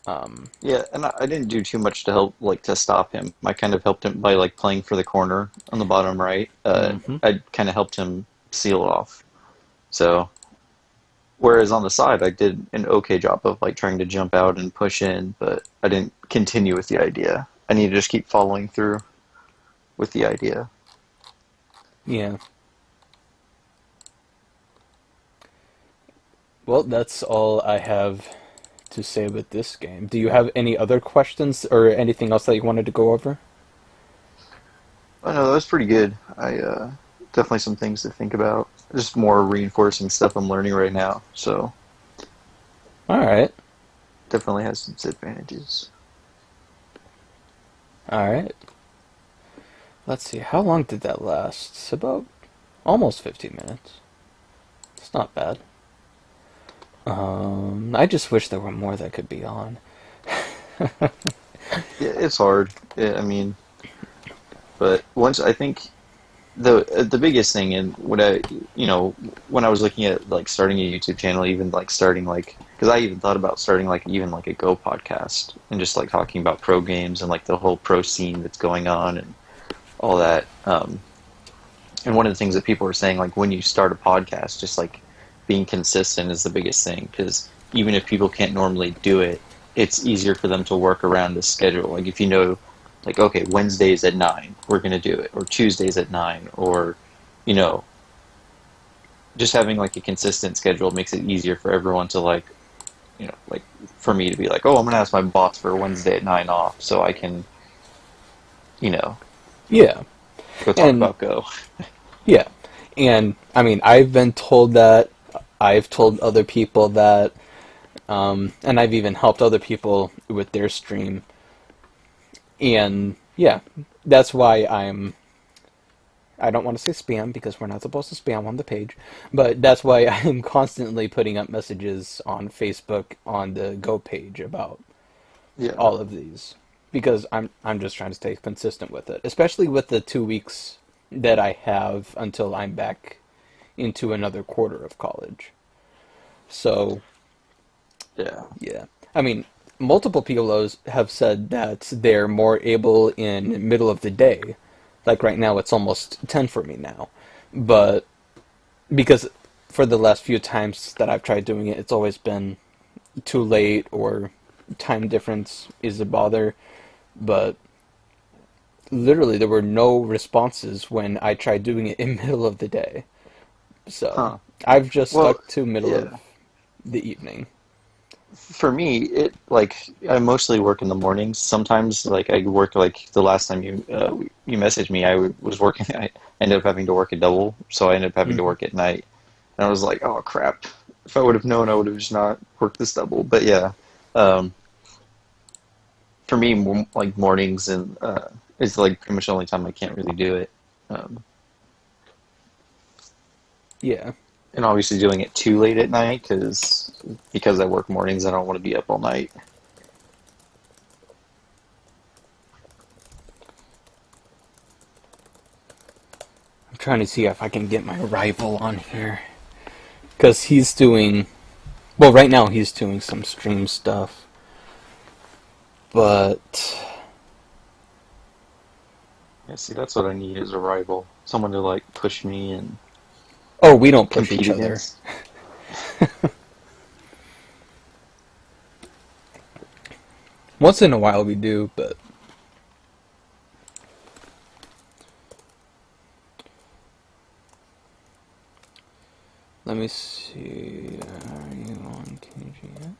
Speaker 2: Um,
Speaker 1: Yeah, and I didn't do too much to help, like, to stop him. I kind of helped him by, like, playing for the corner on the bottom right.
Speaker 2: hmm
Speaker 1: I kind of helped him seal off. So, whereas on the side, I did an okay job of, like, trying to jump out and push in, but I didn't continue with the idea. I need to just keep following through with the idea.
Speaker 2: yeah. Well, that's all I have to say with this game. Do you have any other questions or anything else that you wanted to go over?
Speaker 1: I know that was pretty good. Definitely some things to think about. Just more reinforcing stuff I'm learning right now. So
Speaker 2: All right.
Speaker 1: definitely has some advantages.
Speaker 2: All right. Let's see. How long did that last? It's about almost 15 minutes. It's not bad. I just wish there were more that could be on.
Speaker 1: Yeah, it's hard. I mean, but once I think the biggest thing and what I when I was looking at like starting a YouTube channel, even like starting like because I even thought about starting like even like a Go podcast and just like talking about pro games and like the whole pro scene that's going on and all that. And one of the things that people are saying, like when you start a podcast, just like being consistent is the biggest thing because even if people can't normally do it, it's easier for them to work around the schedule. Like if you know, like okay, Wednesdays at 9, we're gonna do it, or Tuesdays at 9, or you know, just having like a consistent schedule makes it easier for everyone to like, like for me to be like, oh, I'm gonna ask my boss for Wednesday at 9 off so I can, you know,
Speaker 2: Yeah.
Speaker 1: go talk
Speaker 2: And
Speaker 1: about Go.
Speaker 2: yeah. And I mean, I've been told that. I've told other people that. And I've even helped other people with their stream. And yeah, that's why I don't want to say spam because we're not supposed to spam on the page, but that's why I'm constantly putting up messages on Facebook on the Go page about
Speaker 1: Yeah.
Speaker 2: all of these because I'm just trying to stay consistent with it, especially with the 2 weeks that I have until I'm back into another quarter of college. So,
Speaker 1: Yeah.
Speaker 2: yeah. I mean, multiple people have said that they're more able in middle of the day. Like right now it's almost 10 for me now. But because for the last few times that I've tried doing it, it's always been too late or time difference is a bother. But literally, there were no responses when I tried doing it in middle of the day. So
Speaker 1: Huh.
Speaker 2: I've just
Speaker 1: Well,
Speaker 2: stuck to middle of
Speaker 1: yeah.
Speaker 2: the evening.
Speaker 1: For me, it like I mostly work in the mornings. Sometimes, like I work like the last time you messaged me, was working. I ended up having to work a double, so I ended up having to
Speaker 2: hmm
Speaker 1: work at night. And I was like, oh crap! If I would have known, I would have just not worked this double. But yeah, um, for me, like mornings and is like pretty much the only time I can't really do it. Um,
Speaker 2: Yeah.
Speaker 1: and obviously doing it too late at night because I work mornings, I don't want to be up all night.
Speaker 2: I'm trying to see if I can get my rival on here. Because he's doing. Well, right now he's doing some stream stuff. But.
Speaker 1: Yeah, see, that's what I need is a rival, someone to like push me and
Speaker 2: Oh, we don't push
Speaker 1: compete
Speaker 2: each other.
Speaker 1: against.
Speaker 2: Once in a while we do, but. Let me see. Are you on KGS?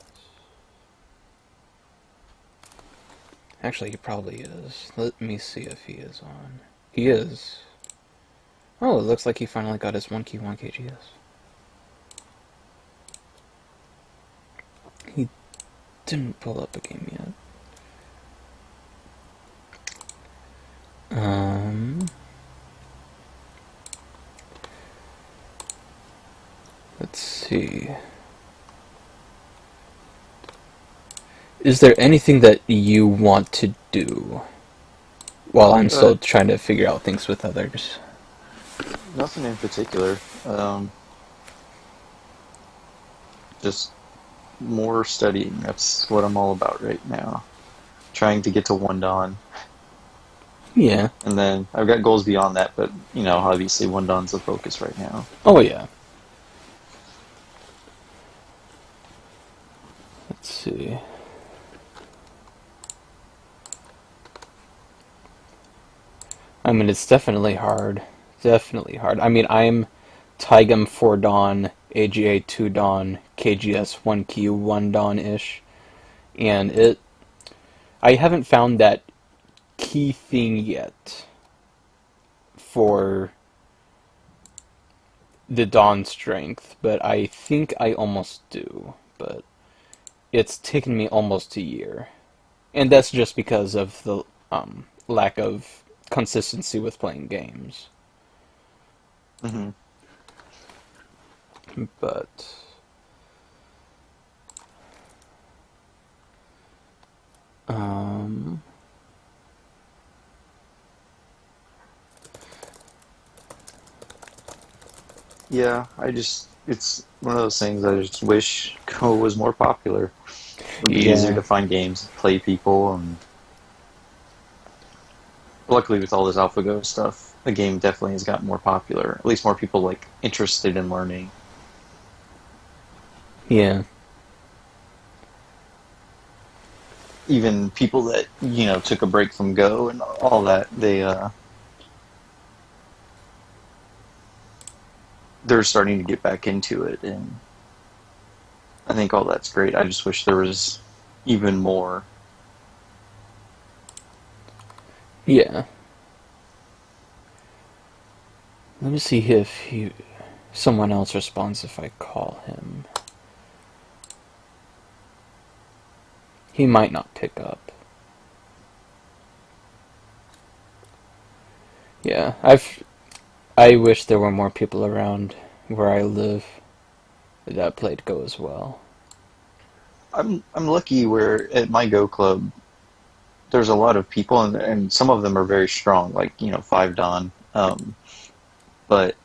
Speaker 2: Actually, he probably is. Let me see if he is on. He is. Oh, it looks like he finally got his 1 KGS. He didn't pull up a game yet. Let's see. see. Is there anything that you want to do while I'm
Speaker 1: Uh,
Speaker 2: still trying to figure out things with others?
Speaker 1: Nothing in particular. Just more studying. That's what I'm all about right now. Trying to get to one dawn.
Speaker 2: Yeah.
Speaker 1: And then I've got goals beyond that, but obviously one dawn's the focus right now.
Speaker 2: Oh, yeah. Let's see. I mean, it's definitely hard. Definitely hard. I mean, I'm Tigum 4 Dawn, AGA 2 Dawn, KGS 1Q 1 Dawn-ish. And I haven't found that key thing yet for the Dawn strength, but I think I almost do. But it's taken me almost a year. And that's just because of the lack of consistency with playing games.
Speaker 1: Hmm.
Speaker 2: But um,
Speaker 1: Yeah, it's one of those things I just wish Go was more popular. It would be easier
Speaker 2: yeah,
Speaker 1: to find games, play people, and luckily with all this AlphaGo stuff, the game definitely has gotten more popular. At least more people like interested in learning.
Speaker 2: yeah,
Speaker 1: Even people that, took a break from Go and all that, they're starting to get back into it, and I think all that's great. I just wish there was even more.
Speaker 2: yeah. Let me see if someone else responds if I call him. He might not pick up. Yeah, I wish there were more people around where I live that played Go as well.
Speaker 1: I'm lucky where at my Go club there's a lot of people, and some of them are very strong, like Five Don, but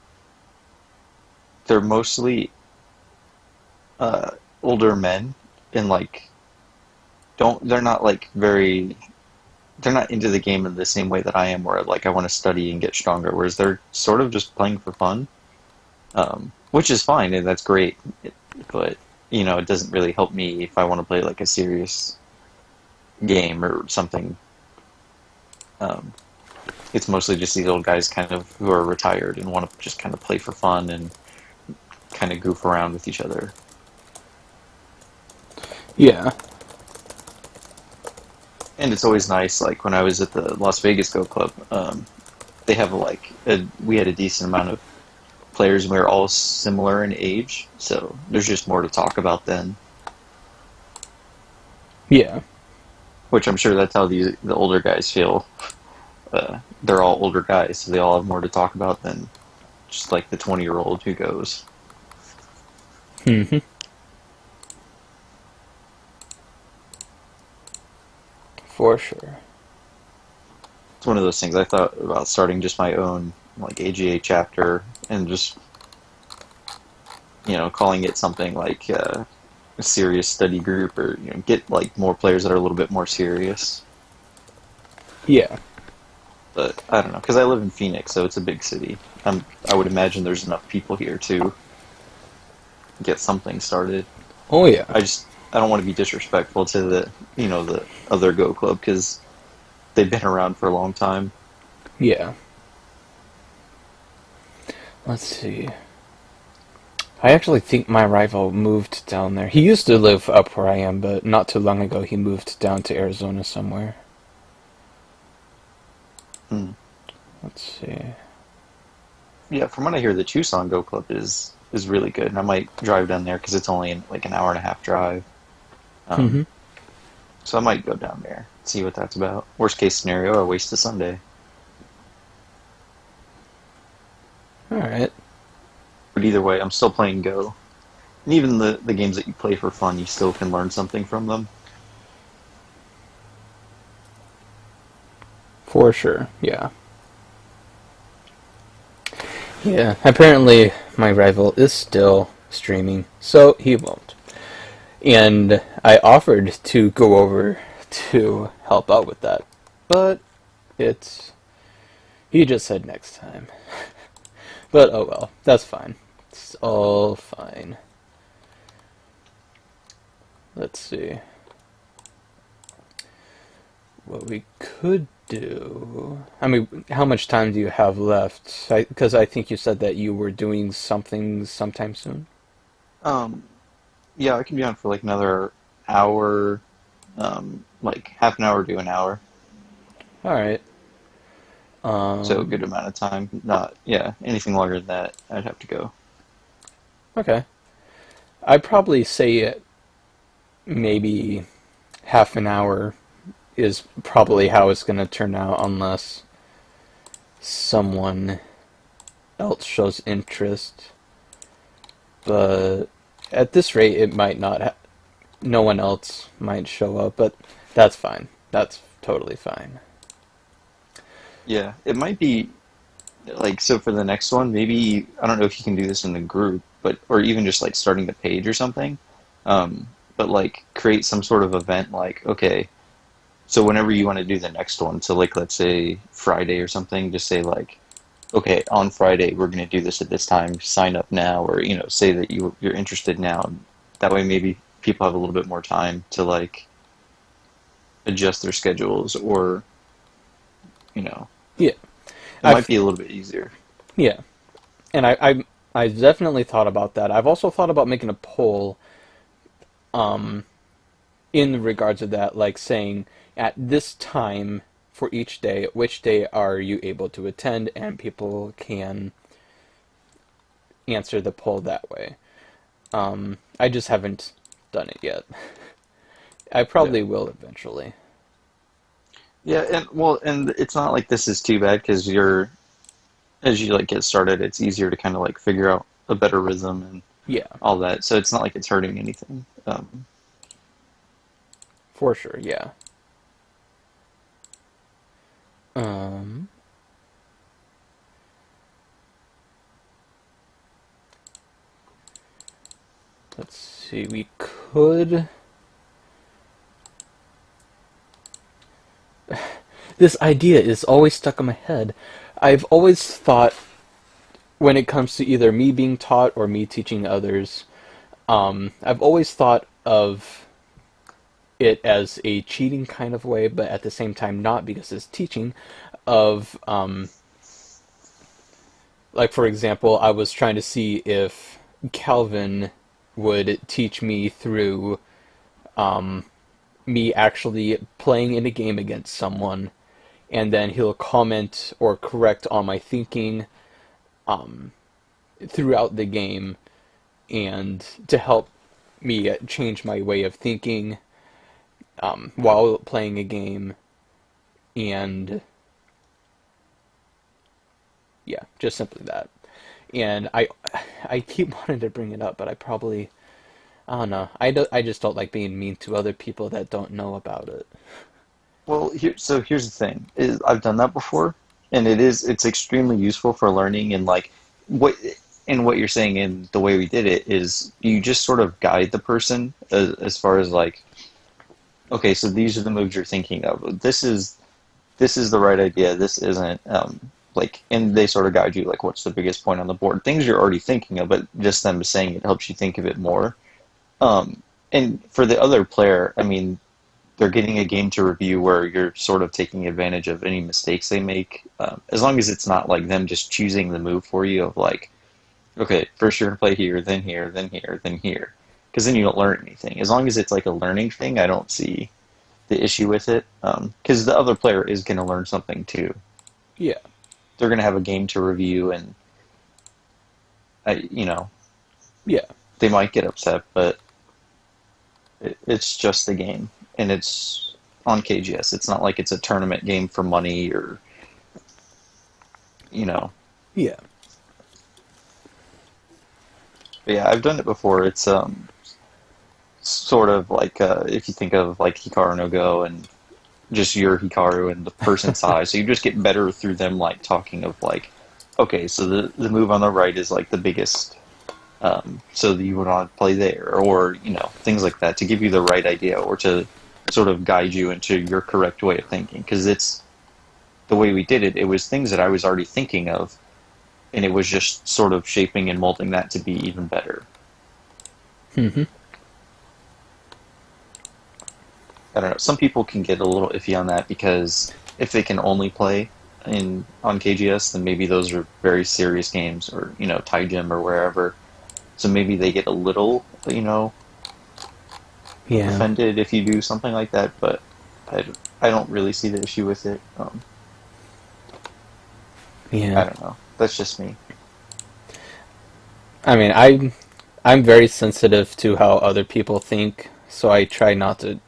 Speaker 1: they're mostly uh, older men, and like don't they're not like very they're not into the game in the same way that I am, where like I want to study and get stronger. Whereas they're sort of just playing for fun, which is fine and that's great. But it doesn't really help me if I want to play like a serious game or something. Um, it's mostly just these old guys kind of who are retired and want to just kind of play for fun and kind of goof around with each other.
Speaker 2: Yeah,
Speaker 1: And it's always nice, like when I was at the Las Vegas Go Club, they have we had a decent amount of players and we were all similar in age, so there's just more to talk about then.
Speaker 2: yeah,
Speaker 1: Which I'm sure that's how the older guys feel. They're all older guys, so they all have more to talk about than just like the 20-year-old who goes.
Speaker 2: hmm, for sure.
Speaker 1: It's one of those things I thought about starting just my own like AGA chapter and just calling it something like a serious study group, or get like more players that are a little bit more serious.
Speaker 2: Yeah,
Speaker 1: But I don't know, because I live in Phoenix, so it's a big city. I would imagine there's enough people here to get something started.
Speaker 2: oh yeah,
Speaker 1: I don't want to be disrespectful to the other Go Club because they've been around for a long time.
Speaker 2: yeah. Let's see. I actually think my rival moved down there. He used to live up where I am, but not too long ago he moved down to Arizona somewhere.
Speaker 1: Hmm.
Speaker 2: Let's see.
Speaker 1: Yeah, from what I hear, the Tucson Go Club is really good, and I might drive down there because it's only like an hour and a half drive.
Speaker 2: Hmm.
Speaker 1: Um, so I might go down there, see what that's about. Worst case scenario, I waste a Sunday.
Speaker 2: All right.
Speaker 1: But either way, I'm still playing Go. And even the games that you play for fun, you still can learn something from them.
Speaker 2: For sure, yeah. Yeah, apparently my rival is still streaming, so he won't. And I offered to go over to help out with that, but it's he just said next time. But oh well, that's fine. It's all fine. Let's see what we could do. I mean, how much time do you have left? Because I think you said that you were doing something sometime soon.
Speaker 1: Um, yeah, I can be on for like another hour, like half an hour to an hour.
Speaker 2: All right.
Speaker 1: So a good
Speaker 2: Um.
Speaker 1: amount of time. Not, yeah, anything longer than that, I'd have to go.
Speaker 2: Okay. I'd probably say maybe half an hour is probably how it's going to turn out unless someone else shows interest. But at this rate, it might not. No one else might show up, but that's fine. That's totally fine.
Speaker 1: Yeah, it might be like so for the next one, maybe I don't know if you can do this in the group, but or even just like starting the page or something. But like create some sort of event like, okay, so whenever you want to do the next one, so like let's say Friday or something, just say like, okay, on Friday we're going to do this at this time. Sign up now, or say that you're interested now. That way, maybe people have a little bit more time to like adjust their schedules, or you know,
Speaker 2: Yeah,
Speaker 1: it might
Speaker 2: I've
Speaker 1: be a little bit easier.
Speaker 2: yeah, and I definitely thought about that. I've also thought about making a poll, um, in regards of that, like saying at this time for each day, which day are you able to attend, and people can answer the poll that way. I just haven't done it yet. I
Speaker 1: Yeah,
Speaker 2: probably will eventually.
Speaker 1: yeah, and well, and it's not like this is too bad because as you like get started, it's easier to kind of like figure out a better rhythm and
Speaker 2: Yeah,
Speaker 1: all that. So it's not like it's hurting anything.
Speaker 2: for sure. Yeah. Um, let's see. We could. This idea is always stuck in my head. I've always thought when it comes to either me being taught or me teaching others, I've always thought of it as a cheating kind of way, but at the same time not because it's teaching. Of like for example, I was trying to see if Calvin would teach me through me actually playing in a game against someone, and then he'll comment or correct on my thinking throughout the game, and to help me change my way of thinking while playing a game, and yeah, just simply that. And I keep wanting to bring it up, but I don't know. I just don't like being mean to other people that don't know about it.
Speaker 1: Well, here's the thing: is I've done that before, and it's extremely useful for learning. And like what what you're saying, and the way we did it is you just sort of guide the person as far as like, okay, so these are the moves you're thinking of. This is the right idea. This isn't. Like, and they sort of guide you like, what's the biggest point on the board? Things you're already thinking of, but just them saying it helps you think of it more. And for the other player, I mean, they're getting a game to review where you're sort of taking advantage of any mistakes they make, as long as it's not like them just choosing the move for you of like, okay, first you're gonna play here, then here, then here, then here, because then you don't learn anything. As long as it's like a learning thing, I don't see the issue with it, because the other player is gonna learn something too.
Speaker 2: Yeah,
Speaker 1: They're gonna have a game to review, and I, you know,
Speaker 2: yeah,
Speaker 1: they might get upset, but it's just a game, and it's on KGS. It's not like it's a tournament game for money or you know.
Speaker 2: yeah.
Speaker 1: But yeah, I've done it before. It's sort of like if you think of like Hikaru no Go and just your Hikaru and the person's size. So you just get better through them like talking of like, okay, so the move on the right is like the biggest, so that you would want to play there, or things like that to give you the right idea or to sort of guide you into your correct way of thinking. Because it's the way we did it. It was things that I was already thinking of, and it was just sort of shaping and molding that to be even better.
Speaker 2: Hmm.
Speaker 1: I don't know. Some people can get a little iffy on that because if they can only play in on KGS, then maybe those are very serious games, or Thai Gym or wherever. So maybe they get a little,
Speaker 2: Yeah.
Speaker 1: offended if you do something like that. But I don't really see the issue with it.
Speaker 2: Yeah.
Speaker 1: I don't know. That's just me.
Speaker 2: I mean, I'm very sensitive to how other people think, so I try not to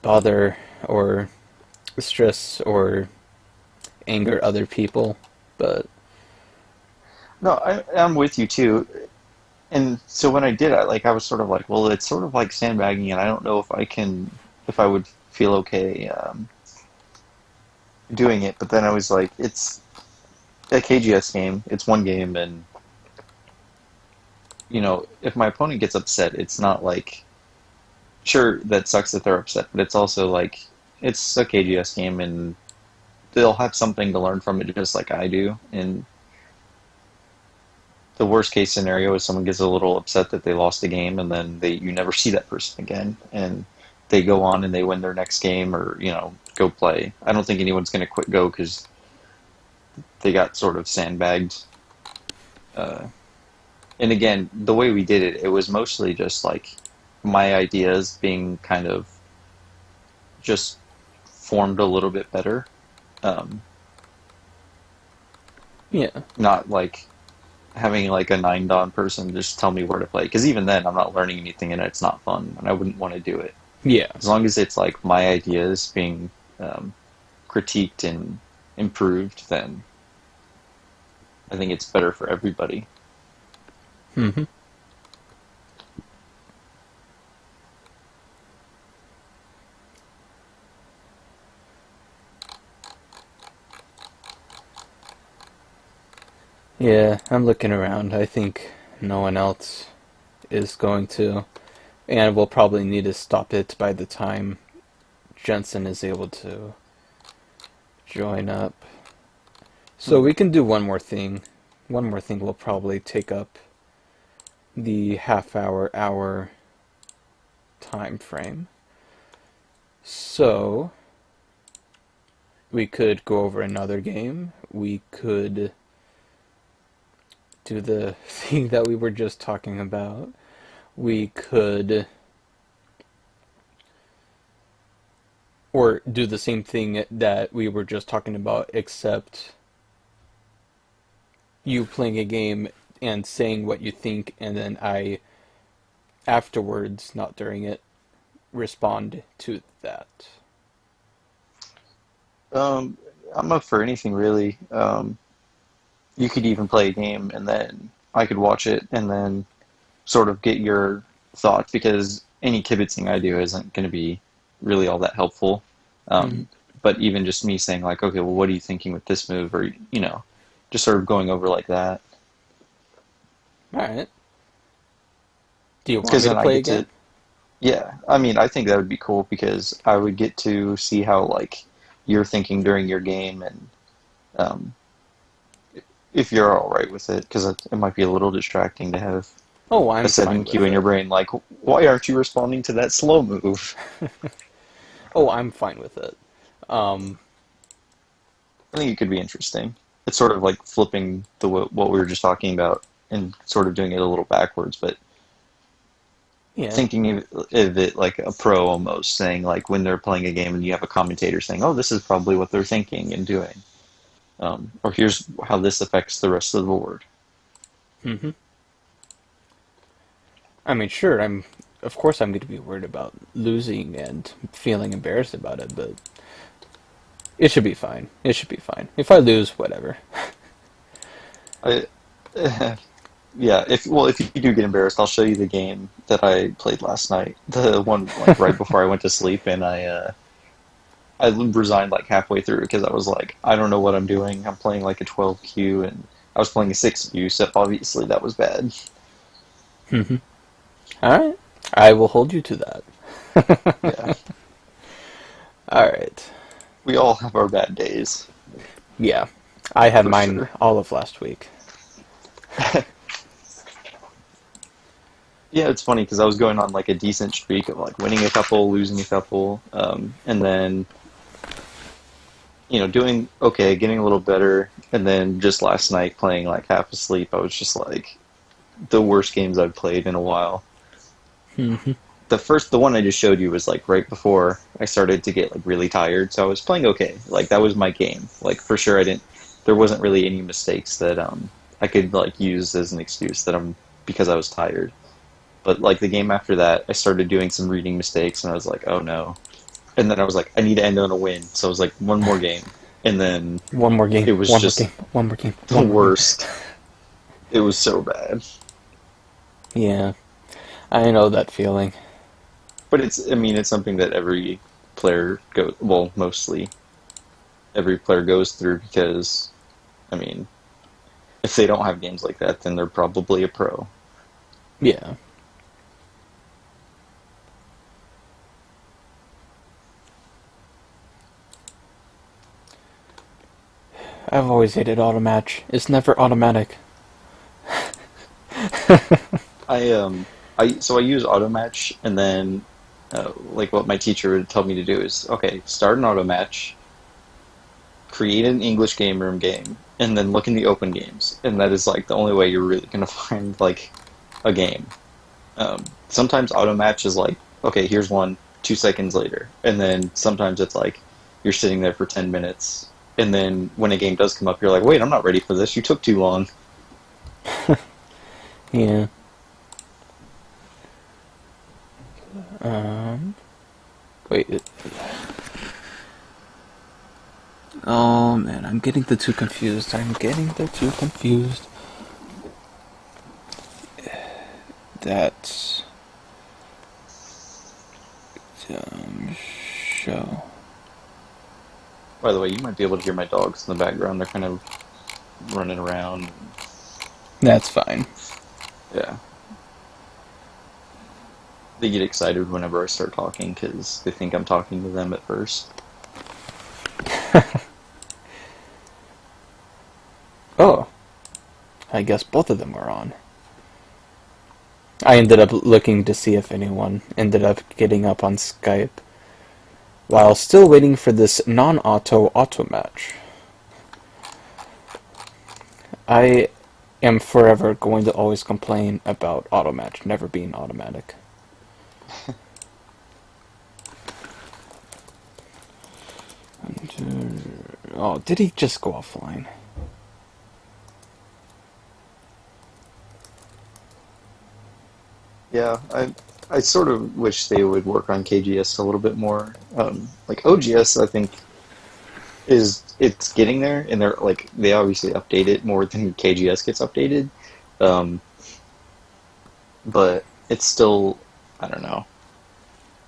Speaker 2: bother or stress or anger other people. But
Speaker 1: No, I'm with you too. And so when I did, I was sort of like, well, it's sort of like sandbagging, and I don't know if I would feel okay doing it. But then I was like, it's a KGS game. It's one game, and if my opponent gets upset, it's not like, sure, that sucks that they're upset, but it's also like it's a KGS game, and they'll have something to learn from it, just like I do. And the worst case scenario is someone gets a little upset that they lost a game, and then you never see that person again, and they go on and they win their next game, or go play. I don't think anyone's going to quit Go because they got sort of sandbagged. Uh, and again, the way we did it, it was mostly just like my ideas being kind of just formed a little bit better. Um,
Speaker 2: yeah,
Speaker 1: Not like having like a 9 dan person just tell me where to play. Because even then, I'm not learning anything and it's not fun, and I wouldn't want to do it.
Speaker 2: yeah.
Speaker 1: As long as it's like my ideas being um, critiqued and improved, then I think it's better for everybody.
Speaker 2: Hmm. Yeah, I'm looking around. I think no one else is going to, and we'll probably need to stop it by the time Jensen is able to join up. So
Speaker 1: Hmm.
Speaker 2: we can do one more thing. One more thing will probably take up the hour time frame. So we could go over another game. We could do the thing that we were just talking about. We could, or do the same thing that we were just talking about, except you playing a game and saying what you think, and then I afterwards, not during it, respond to that.
Speaker 1: Um, I'm up for anything really. You could even play a game and then I could watch it and then sort of get your thoughts, because any kibitzing I do isn't going to be really all that helpful.
Speaker 2: Mm-hmm.
Speaker 1: Um, but even just me saying like, okay, well, what are you thinking with this move, or just sort of going over like that,
Speaker 2: All right. Do you want
Speaker 1: because
Speaker 2: me to
Speaker 1: then I
Speaker 2: play
Speaker 1: get to,
Speaker 2: again?
Speaker 1: yeah. I mean, I think that would be cool because I would get to see how like you're thinking during your game, and um, if you're all right with it, because it might be a little distracting to have
Speaker 2: Oh,
Speaker 1: a
Speaker 2: I'm fine
Speaker 1: 7 Q
Speaker 2: with
Speaker 1: in your
Speaker 2: it.
Speaker 1: brain, like, why aren't you responding to that slow move?
Speaker 2: Oh, I'm fine with it. Um,
Speaker 1: I think it could be interesting. It's sort of like flipping what we were just talking about and sort of doing it a little backwards, but
Speaker 2: yeah.
Speaker 1: thinking of it like a pro almost, saying like when they're playing a game and you have a commentator saying, "Oh, this is probably what they're thinking and doing," or here's how this affects the rest of the board.
Speaker 2: Hmm. I mean, sure, of course I'm going to be worried about losing and feeling embarrassed about it, but it should be fine. It should be fine. If I lose, whatever.
Speaker 1: I, Yeah, if you do get embarrassed, I'll show you the game that I played last night. The one like right before I went to sleep, and I resigned like halfway through because I was like, I don't know what I'm doing. I'm playing like a 12Q, and I was playing a 6Q, so obviously that was bad.
Speaker 2: Hmm. All right, I will hold you to that.
Speaker 1: Yeah,
Speaker 2: All right.
Speaker 1: we all have our bad days
Speaker 2: Yeah, I had
Speaker 1: for
Speaker 2: mine
Speaker 1: sure.
Speaker 2: all of last week.
Speaker 1: Yeah, it's funny because I was going on like a decent streak of like winning a couple, losing a couple, and then doing okay, getting a little better, and then just last night playing like half asleep. I was just like the worst games I've played in a while.
Speaker 2: Hmm.
Speaker 1: The one I just showed you was like right before I started to get like really tired, so I was playing okay. Like that was my game. Like for sure, I didn't. There wasn't really any mistakes that I could like use as an excuse that I'm because I was tired. But like the game after that, I started doing some reading mistakes, and I was like, oh no. And then I was like, I need to end on a win. So I was like, one more game, and then
Speaker 2: One more game.
Speaker 1: it was
Speaker 2: One more game.
Speaker 1: just
Speaker 2: One more game.
Speaker 1: the
Speaker 2: One more game.
Speaker 1: worst. It was so bad.
Speaker 2: Yeah, I know that feeling.
Speaker 1: But I mean, it's something that every player well, mostly every player goes through because, I mean, if they don't have games like that, then they're probably a pro.
Speaker 2: Yeah. I've always hated auto match. It's never automatic.
Speaker 1: I use auto match, and then like what my teacher would tell me to do is, okay, start an auto match, create an English game room game, and then look in the open games, and that is like the only way you're really gonna find like a game. Sometimes auto match is like, okay, here's one, 2 seconds later, and then sometimes it's like you're sitting there for 10 minutes, and then when a game does come up, you're like, wait, I'm not ready for this. You took too long.
Speaker 2: Yeah. Um. Wait. Oh man, I'm getting the two confused. I'm getting the two confused. That's show.
Speaker 1: By the way, you might be able to hear my dogs in the background. They're kind of running around.
Speaker 2: That's fine.
Speaker 1: Yeah, they get excited whenever I start talking because they think I'm talking to them at first.
Speaker 2: Oh, I guess both of them were on. I ended up looking to see if anyone ended up getting up on Skype while still waiting for this non-auto auto match. I am forever going to always complain about auto match never being automatic. Oh, did he just go offline?
Speaker 1: Yeah, I sort of wish they would work on KGS a little bit more. Like OGS, I think it's getting there, and they're like they obviously update it more than KGS gets updated. Um, but it's still, I don't know.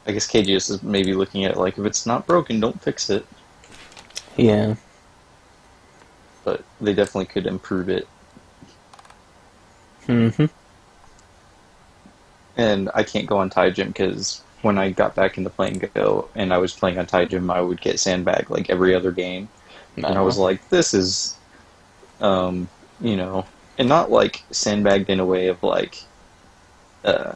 Speaker 1: I guess KGS is maybe looking at it like if it's not broken, don't fix it.
Speaker 2: Yeah.
Speaker 1: But they definitely could improve it.
Speaker 2: Mm-hmm.
Speaker 1: And I can't go on Taijin because when I got back into playing Go and I was playing on Taijin, I would get sandbagged like every other game, and I
Speaker 2: No.
Speaker 1: was like, this is, you know, and not like sandbagged in a way of uh,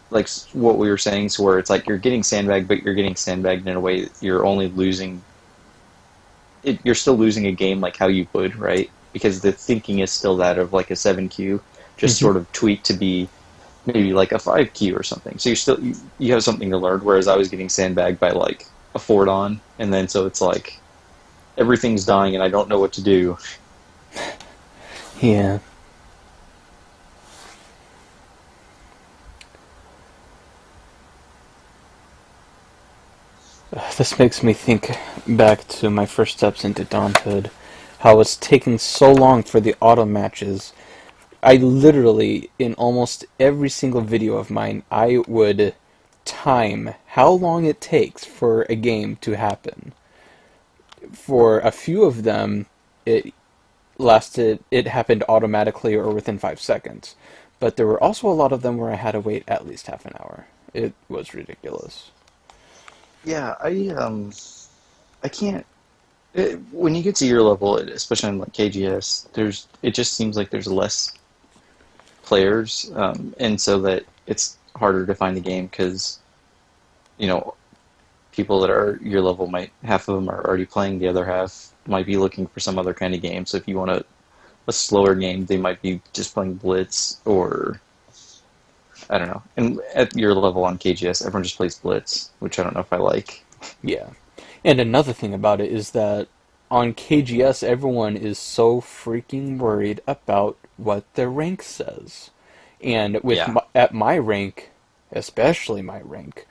Speaker 1: like what we were saying, so where it's like you're getting sandbagged, but you're getting sandbagged in a way that you're only losing. You're still losing a game like how you would, right? Because the thinking is still that of like a 7Q, just
Speaker 2: Mm-hmm.
Speaker 1: sort of tweaked to be maybe like a 5Q or something. So you have something to learn. Whereas I was getting sandbagged by like a Ford on, and then so it's like everything's dying and I don't know what to do.
Speaker 2: Yeah. This makes me think back to my first steps into Dawnhood. How it's taking so long for the auto matches I literally, in almost every single video of mine, I would time how long it takes for a game to happen. For a few of them, it happened automatically or within 5 seconds. But there were also a lot of them where I had to wait at least half an hour. It was ridiculous.
Speaker 1: Yeah, I can't. When you get to your level, especially in like KGS, it just seems like there's less players, and so that it's harder to find a game because you know people that are your level might half of them are already playing, the other half might be looking for some other kind of game. So if you want a slower game, they might be just playing Blitz or I don't know. And at your level on KGS, everyone just plays Blitz, which I don't know if I like.
Speaker 2: Yeah. And another thing about it is that on KGS, everyone is so freaking worried about what their rank says. And
Speaker 1: Yeah,
Speaker 2: at my rank, especially my rank,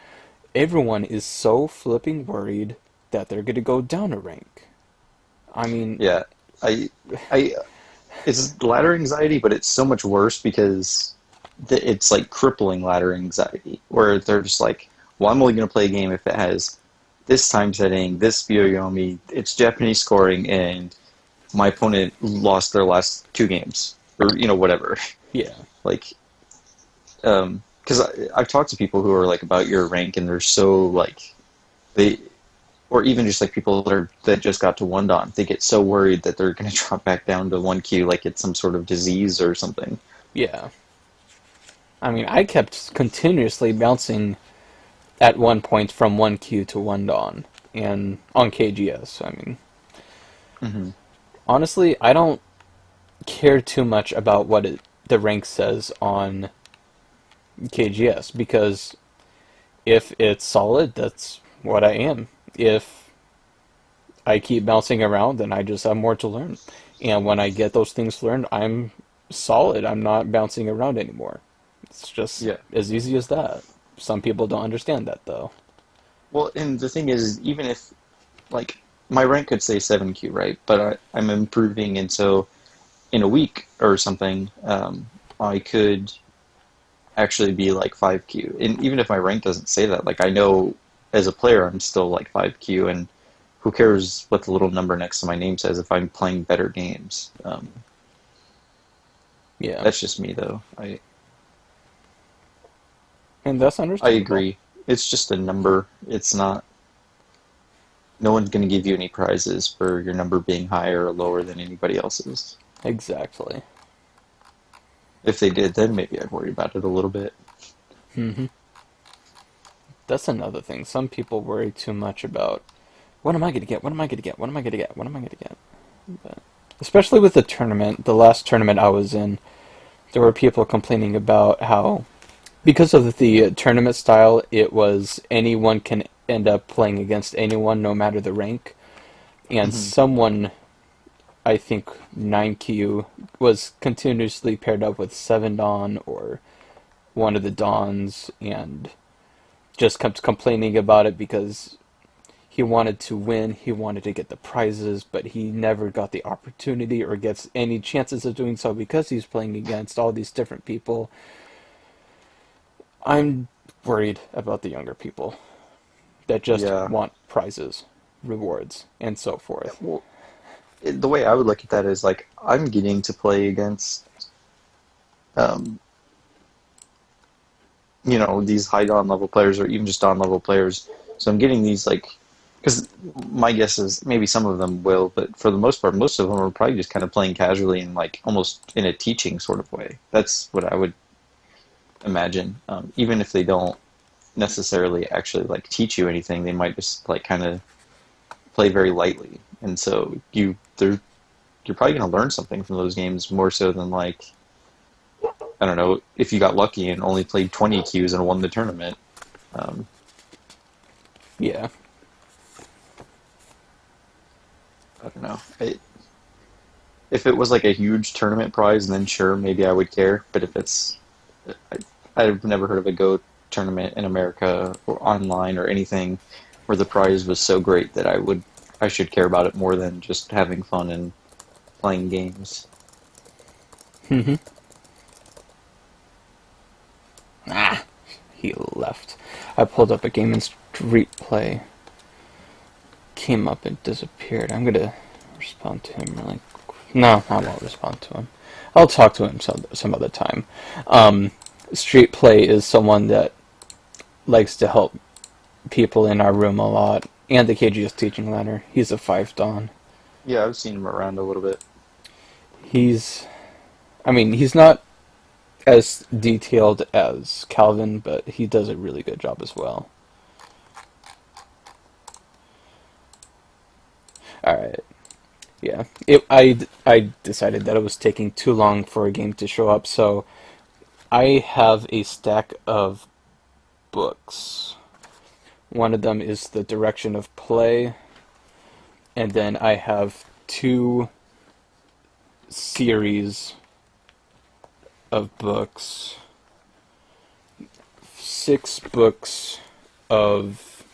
Speaker 2: everyone is so flipping worried that they're going to go down a rank. I mean,
Speaker 1: yeah. I, I, it's ladder anxiety, but it's so much worse because it's like crippling ladder anxiety, where they're just like, well, I'm only going to play a game if it has this time setting, this Byoyomi, it's Japanese scoring, and my opponent lost their last two games, or whatever.
Speaker 2: yeah,
Speaker 1: Like, because I've talked to people who are like about your rank, and they're so like they, or even just like people that just got to one don, they get so worried that they're going to drop back down to one Q, like it's some sort of disease or something.
Speaker 2: yeah. I mean, I kept continuously bouncing at one point from 1Q to 1 Dawn, and on KGS. I mean,
Speaker 1: Hmm.
Speaker 2: honestly, I don't care too much about what the rank says on KGS because if it's solid, that's what I am. If I keep bouncing around, then I just have more to learn. And when I get those things learned, I'm solid. I'm not bouncing around anymore. It's just
Speaker 1: Yeah.
Speaker 2: as easy as that. Some people don't understand that, though.
Speaker 1: Well, and the thing is, even if like my rank could say 7Q, right? But I'm improving, and so in a week or something, I could actually be like 5Q. And even if my rank doesn't say that, like I know as a player I'm still like 5Q, and who cares what the little number next to my name says if I'm playing better games.
Speaker 2: Yeah.
Speaker 1: That's just me though.
Speaker 2: And that's
Speaker 1: I
Speaker 2: understandable.
Speaker 1: agree. It's just a number. It's not. No one's going to give you any prizes for your number being higher or lower than anybody else's.
Speaker 2: Exactly.
Speaker 1: If they did, then maybe I'd worry about it a little bit.
Speaker 2: Hmm. That's another thing. Some people worry too much about what am I going to get? What am I going to get? What am I going to get? What am I going to get? But especially with the tournament, the last tournament I was in, there were people complaining about how because of the tournament style, it was anyone can end up playing against anyone no matter the rank. And
Speaker 1: Hmm.
Speaker 2: someone, I think 9Q, was continuously paired up with 7 Dawn or one of the Dawns and just kept complaining about it because he wanted to win, he wanted to get the prizes, but he never got the opportunity or gets any chances of doing so because he's playing against all these different people. I'm worried about the younger people that just
Speaker 1: Yeah.
Speaker 2: want prizes, rewards, and so forth.
Speaker 1: Well, the way I would look at that is like I'm getting to play against, um, these high Dawn level players or even just Dawn level players. So I'm getting these like, because my guess is maybe some of them will, but for the most part, most of them are probably just kind of playing casually and like almost in a teaching sort of way. That's what I would imagine. Even if they don't necessarily actually like teach you anything, they might just like kind of play very lightly, and so you're probably going to learn something from those games more so than like I don't know if you got lucky and only played 20 Qs and won the tournament. Um,
Speaker 2: Yeah.
Speaker 1: I don't know. If it was like a huge tournament prize, then sure, maybe I would care. But if it's, I, I've never heard of a Go tournament in America or online or anything where the prize was so great that I should care about it more than just having fun and playing games.
Speaker 2: Hmm. Ah, he left. I pulled up a game in Street Play. Came up and disappeared. I'm gonna respond to him really. No, I won't respond to him. I'll talk to him some other time. Street Play is someone that likes to help people in our room a lot, and the KGS teaching ladder. He's a 5 Dan.
Speaker 1: Yeah, I've seen him around a little bit.
Speaker 2: He's, I mean, he's not as detailed as Calvin, but he does a really good job as well. Alright, yeah. I decided that it was taking too long for a game to show up, so I have a stack of books. One of them is The Direction of Play, and then I have 2 series of books, 6 books of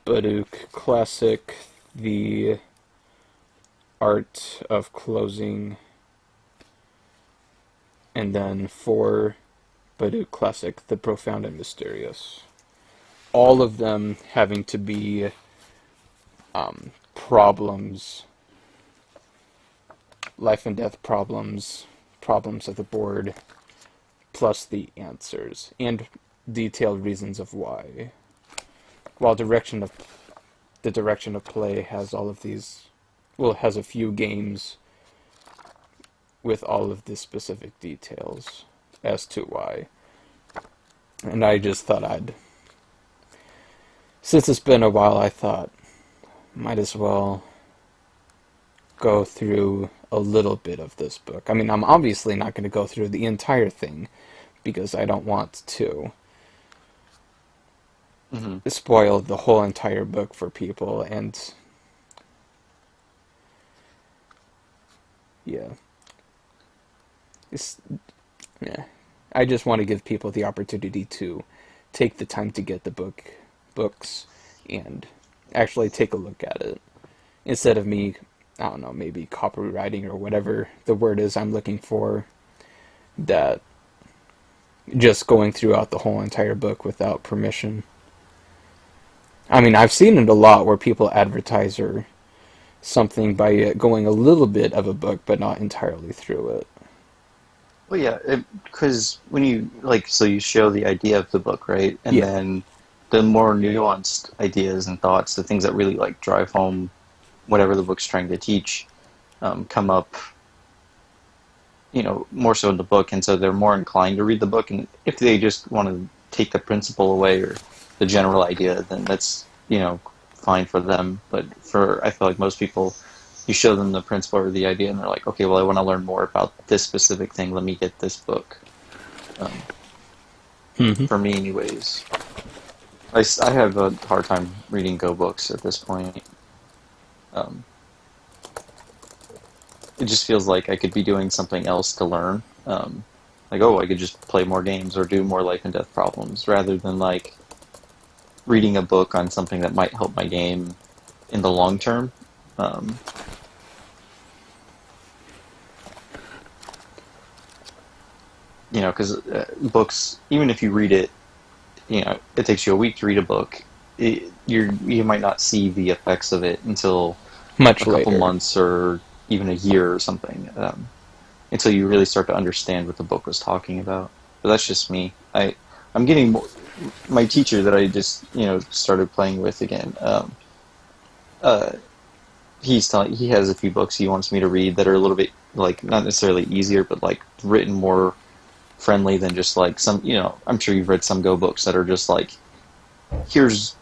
Speaker 2: Baduk Classic, The Art of Closing, and then 4 Baduk Classic, The Profound and Mysterious. All of them having to be problems, life and death problems, problems of the board, plus the answers, and detailed reasons of why. While the direction of play has all of these, well, it has a few games with all of the specific details as to why. And I just thought since it's been a while, I thought, might as well go through a little bit of this book. I mean, I'm obviously not going to go through the entire thing, because I don't want to
Speaker 1: Hmm.
Speaker 2: spoil the whole entire book for people, and yeah. It's, yeah. I just want to give people the opportunity to take the time to get the books and actually take a look at it, instead of me, I don't know, maybe copywriting or whatever the word is I'm looking for, that just going throughout the whole entire book without permission. I mean, I've seen it a lot where people advertise or something by going a little bit of a book but not entirely through it.
Speaker 1: Well, yeah, because when you like, so you show the idea of the book, right? And
Speaker 2: Yeah,
Speaker 1: then the more nuanced ideas and thoughts, the things that really like drive home whatever the book's trying to teach, come up, more so in the book, and so they're more inclined to read the book. And if they just want to take the principle away or the general idea, then that's fine for them. But I feel like most people, you show them the principle or the idea, and they're like, okay, well, I want to learn more about this specific thing. Let me get this book. Um,
Speaker 2: hmm,
Speaker 1: for me, anyways, I have a hard time reading Go books at this point. Um, it just feels like I could be doing something else to learn. Like, oh, I could just play more games or do more life and death problems rather than like reading a book on something that might help my game in the long term. Um, because books, even if you read it, it takes you a week to read a book. You might not see the effects of it until a
Speaker 2: much
Speaker 1: couple
Speaker 2: later.
Speaker 1: months or even a year or something, until you really start to understand what the book was talking about. But that's just me. I'm getting more, my teacher that I just started playing with again. Uh, he has a few books he wants me to read that are a little bit like not necessarily easier, but like written more friendly than just like some. I'm sure you've read some Go books that are just like here's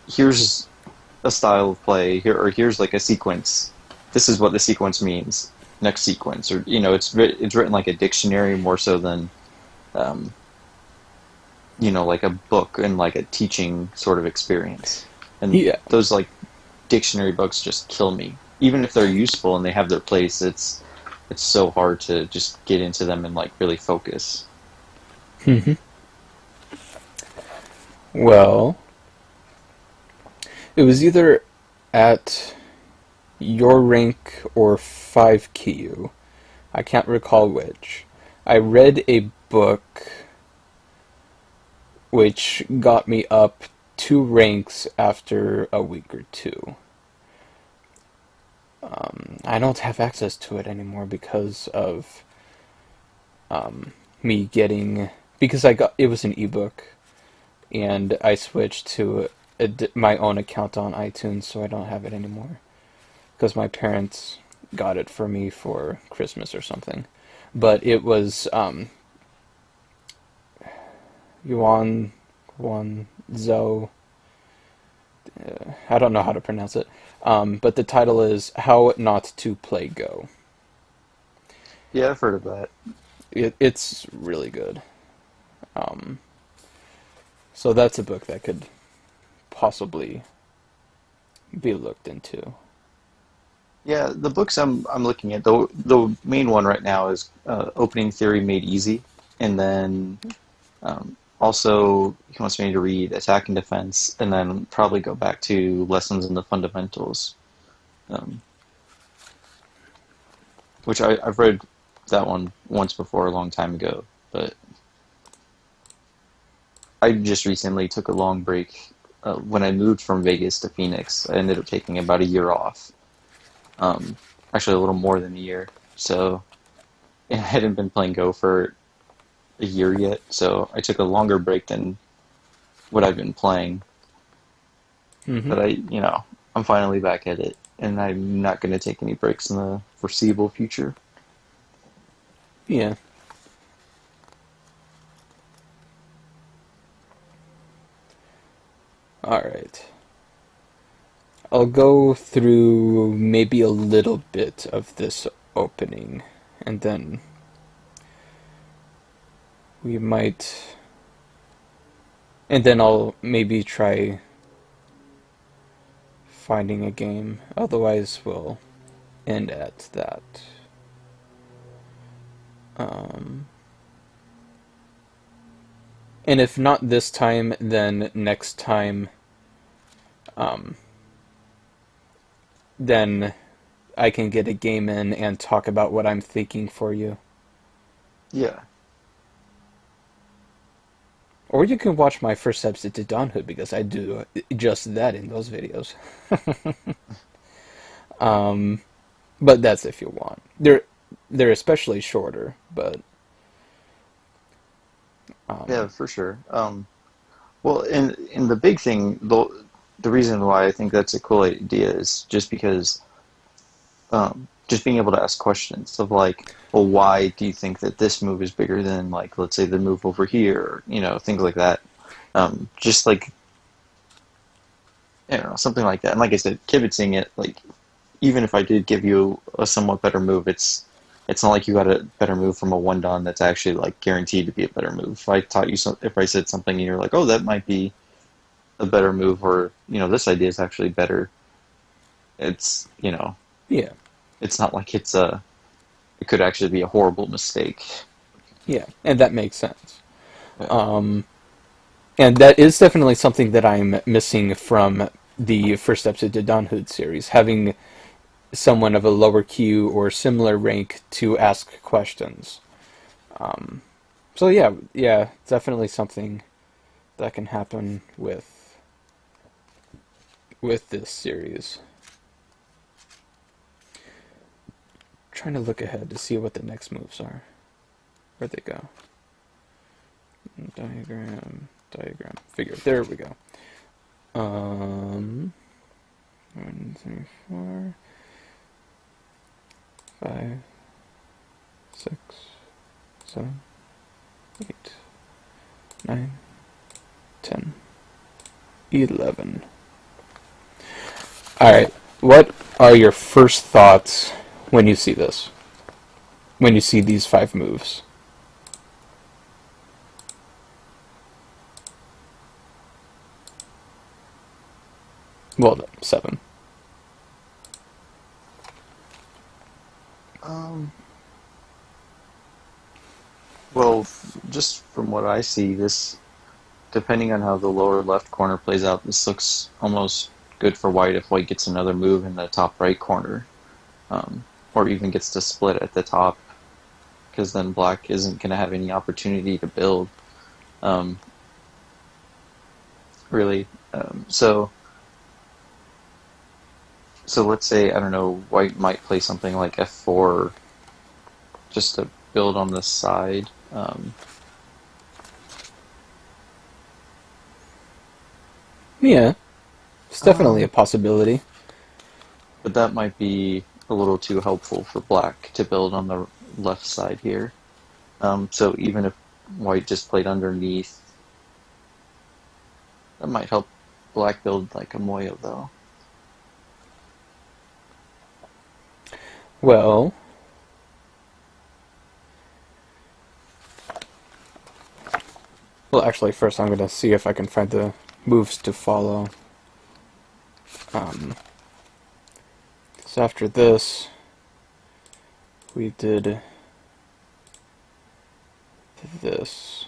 Speaker 1: here's a style of play here, or here's like a sequence. This is what the sequence means. Next sequence, or it's written like a dictionary more so than um, like a book and like a teaching sort of experience. And
Speaker 2: Yeah.
Speaker 1: those like dictionary books just kill me. Even if they're useful and they have their place, it's so hard to just get into them and like really focus.
Speaker 2: Hmm. Well, it was either at your rank or 5 KU. I can't recall which. I read a book which got me up 2 ranks after a week or two. I don't have access to it anymore because of me getting because I got it was an ebook and I switched to my own account on iTunes, so I don't have it anymore because my parents got it for me for Christmas or something. But it was Yuan Guan Zhou. I don't know how to pronounce it. But the title is How Not to Play Go.
Speaker 1: Yeah, I've heard of that.
Speaker 2: It's really good. Um, so that's a book that could possibly be looked into.
Speaker 1: Yeah, the books I'm looking at, the main one right now is Opening Theory Made Easy, and then also he wants me to read Attack and Defense, and then probably go back to Lessons in the Fundamentals, um, which I've read that one once before a long time ago, but I just recently took a long break. When I moved from Vegas to Phoenix, I ended up taking about a year off. Um, Actually, a little more than a year. So I hadn't been playing Go for a year yet, so I took a longer break than what I've been playing.
Speaker 2: Hmm.
Speaker 1: But I'm finally back at it, and I'm not going to take any breaks in the foreseeable future.
Speaker 2: Yeah. All right. I'll go through maybe a little bit of this opening, and then we might, and then I'll maybe try finding a game. Otherwise, we'll end at that. Um, and if not this time, then next time, um, then I can get a game in and talk about what I'm thinking for you.
Speaker 1: Yeah,
Speaker 2: Or you can watch my first episode to Dawnhood because I do just that in those videos. Um, but that's if you want. They're especially shorter, but
Speaker 1: yeah,
Speaker 2: um,
Speaker 1: for sure. Well, and the big thing, the reason why I think that's a cool idea is just because just being able to ask questions of like, well, why do you think that this move is bigger than like, let's say the move over here, or, things like that. Just like, I don't know, something like that. And like I said, kibitzing it, like, even if I did give you a somewhat better move, it's not like you got a better move from a one don that's actually like guaranteed to be a better move. If I taught you if I said something and you're like, oh, that might be a better move, or this idea is actually better. It's
Speaker 2: yeah,
Speaker 1: it's not like it could actually be a horrible mistake.
Speaker 2: yeah, and that makes sense.
Speaker 1: Yeah.
Speaker 2: Um, and that is definitely something that I'm missing from the first episode to Dawnhood series, having someone of a lower Q or similar rank to ask questions. Um, so yeah, definitely something that can happen with this series. Trying to look ahead to see what the next moves are. Where'd they go? Diagram, figure. There we go. 1, 3, 4, 5, 6, 7, 8, 9, 10, 11. Alright, what are your first thoughts when you see this? When you see these 5 moves? Well, 7.
Speaker 1: Um, well, just from what I see, this, depending on how the lower left corner plays out, this looks almost good for white if white gets another move in the top right corner, or even gets to split at the top, because then black isn't going to have any opportunity to build. Um, really. So let's say, I don't know, white might play something like f4 just to build on the side.
Speaker 2: Yeah, it's definitely a
Speaker 1: Um,
Speaker 2: possibility.
Speaker 1: but that might be a little too helpful for black to build on the left side here. So even if white just played underneath, that might help black build like a Moyo though.
Speaker 2: Well, actually, first I'm gonna see if I can find the moves to follow. Um, so after this, we did this,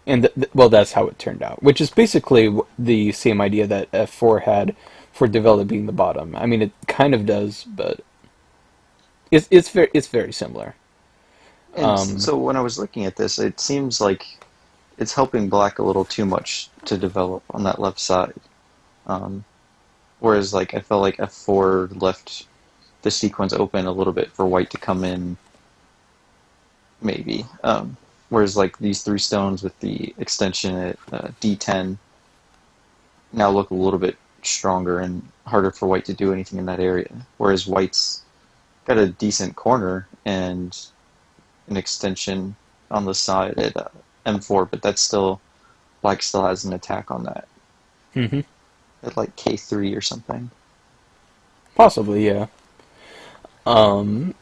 Speaker 2: and well, that's how it turned out. Which is basically the same idea that F4 had for developing the bottom. I mean, it kind of does, but it's very similar.
Speaker 1: And
Speaker 2: Um,
Speaker 1: so when I was looking at this, it seems like it's helping black a little too much to develop on that left side. Um, Whereas like I felt like f4 left the sequence open a little bit for white to come in, maybe. Whereas like these three stones with the extension at d10 now look a little bit stronger and harder for white to do anything in that area. Whereas white's got a decent corner and an extension on the side at m4, but that's still black still has an attack on that
Speaker 2: mhm.
Speaker 1: at like k3 or something.
Speaker 2: Possibly, yeah. Um,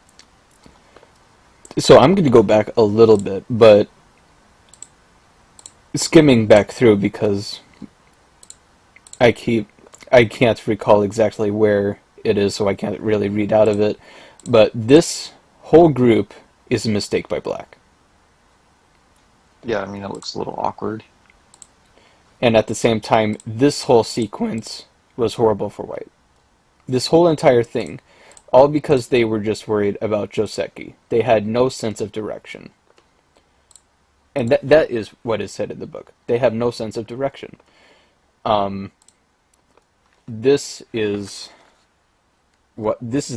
Speaker 2: so I'm going to go back a little bit, but skimming back through because I keep I can't recall exactly where it is, so I can't really read out of it. But this whole group is a mistake by Black,
Speaker 1: Yeah, I mean it looks a little awkward.
Speaker 2: and at the same time, this whole sequence was horrible for White. This whole entire thing, all because they were just worried about Joseki. They had no sense of direction, and that is what is said in the book. They have no sense of direction. Um, this is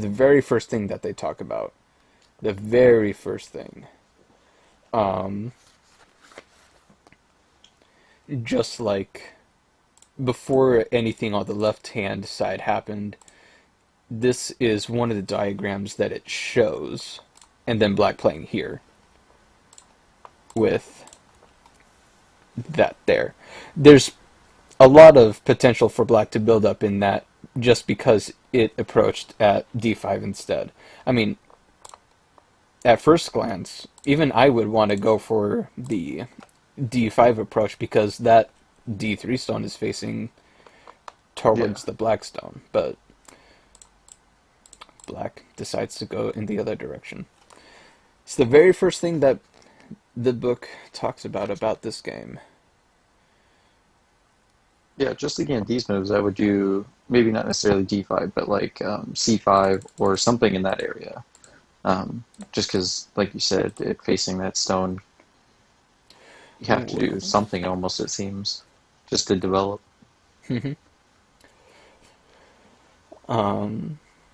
Speaker 2: the very first thing that they talk about. The very first thing. Um, just like before anything on the left hand side happened, this is one of the diagrams that it shows, and then Black playing here with that there. There's a lot of potential for Black to build up in that just because it approached at d5 instead. I mean, at first glance, even I would want to go for the d5 approach because that d3 stone is facing
Speaker 1: Yeah.
Speaker 2: towards the black stone, but black decides to go in the other direction. It's the very first thing that the book talks about this game.
Speaker 1: Yeah, just looking at these moves, I would do maybe not necessarily d5, but like c5 or something in that area. Just because, like you said, it facing that stone, you have to do
Speaker 2: Well,
Speaker 1: something almost, it seems, just to develop.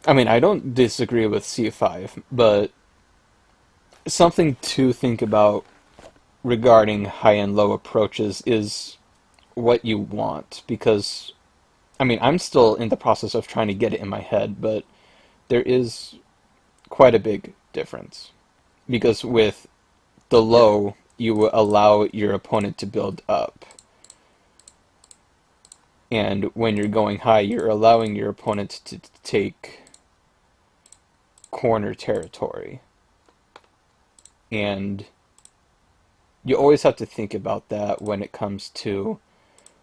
Speaker 2: I mean, I don't disagree with c5, but something to think about regarding high and low approaches is what you want because I mean, I'm still in the process of trying to get it in my head, but there is quite a big difference because with the
Speaker 1: Yeah,
Speaker 2: low, you allow your opponent to build up. And when you're going high, you're allowing your opponent to take corner territory. And you always have to think about that when it comes to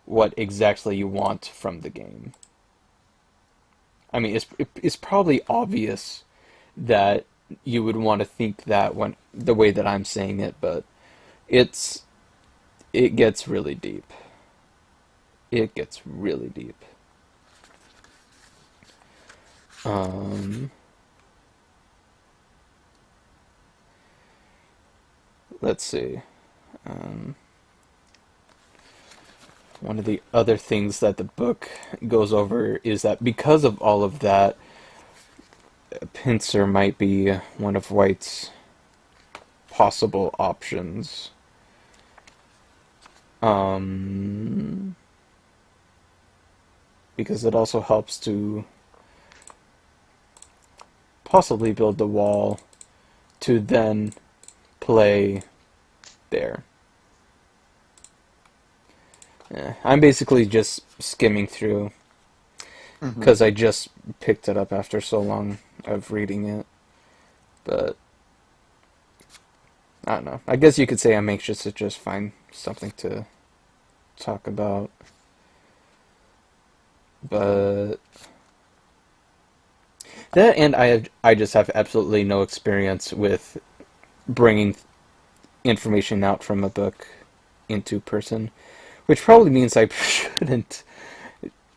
Speaker 2: what exactly you want from the game. I mean, it's probably obvious that you would want to think that when the way that I'm saying it, but it's it gets really deep. It gets really deep. Um, let's see. Um, one of the other things that the book goes over is that because of all of that, a pincer might be one of White's possible options. Um, because it also helps to possibly build the wall to then play there. Yeah, I'm basically just skimming through
Speaker 1: Hmm.
Speaker 2: because I just picked it up after so long of reading it. But I don't know. I guess you could say I'm anxious to just find something to talk about. But that and I just have absolutely no experience with bringing information out from a book into person, which probably means I shouldn't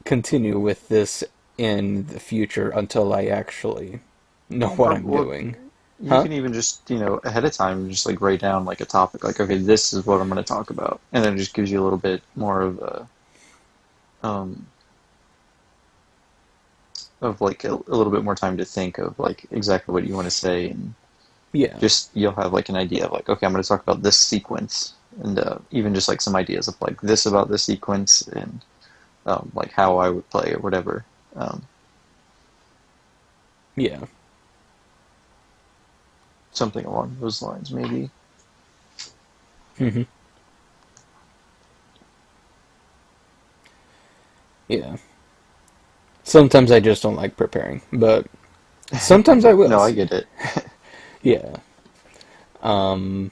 Speaker 2: continue with this in the future until I actually know what I'm
Speaker 1: Well,
Speaker 2: doing.
Speaker 1: you
Speaker 2: Huh?
Speaker 1: can even just, ahead of time, just like write down like a topic, like, okay, this is what I'm going to talk about. And then it just gives you a little bit more um, of like a little bit more time to think of like exactly what you want to say. And
Speaker 2: Yeah.
Speaker 1: just, you'll have like an idea of like, okay, I'm going to talk about this sequence. And even just like some ideas of like this about this sequence and like how I would play or whatever. Um,
Speaker 2: Yeah.
Speaker 1: Something along those lines, maybe.
Speaker 2: Hmm. Yeah. Sometimes I just don't like preparing, but sometimes I will.
Speaker 1: No, I get it.
Speaker 2: Yeah. Um,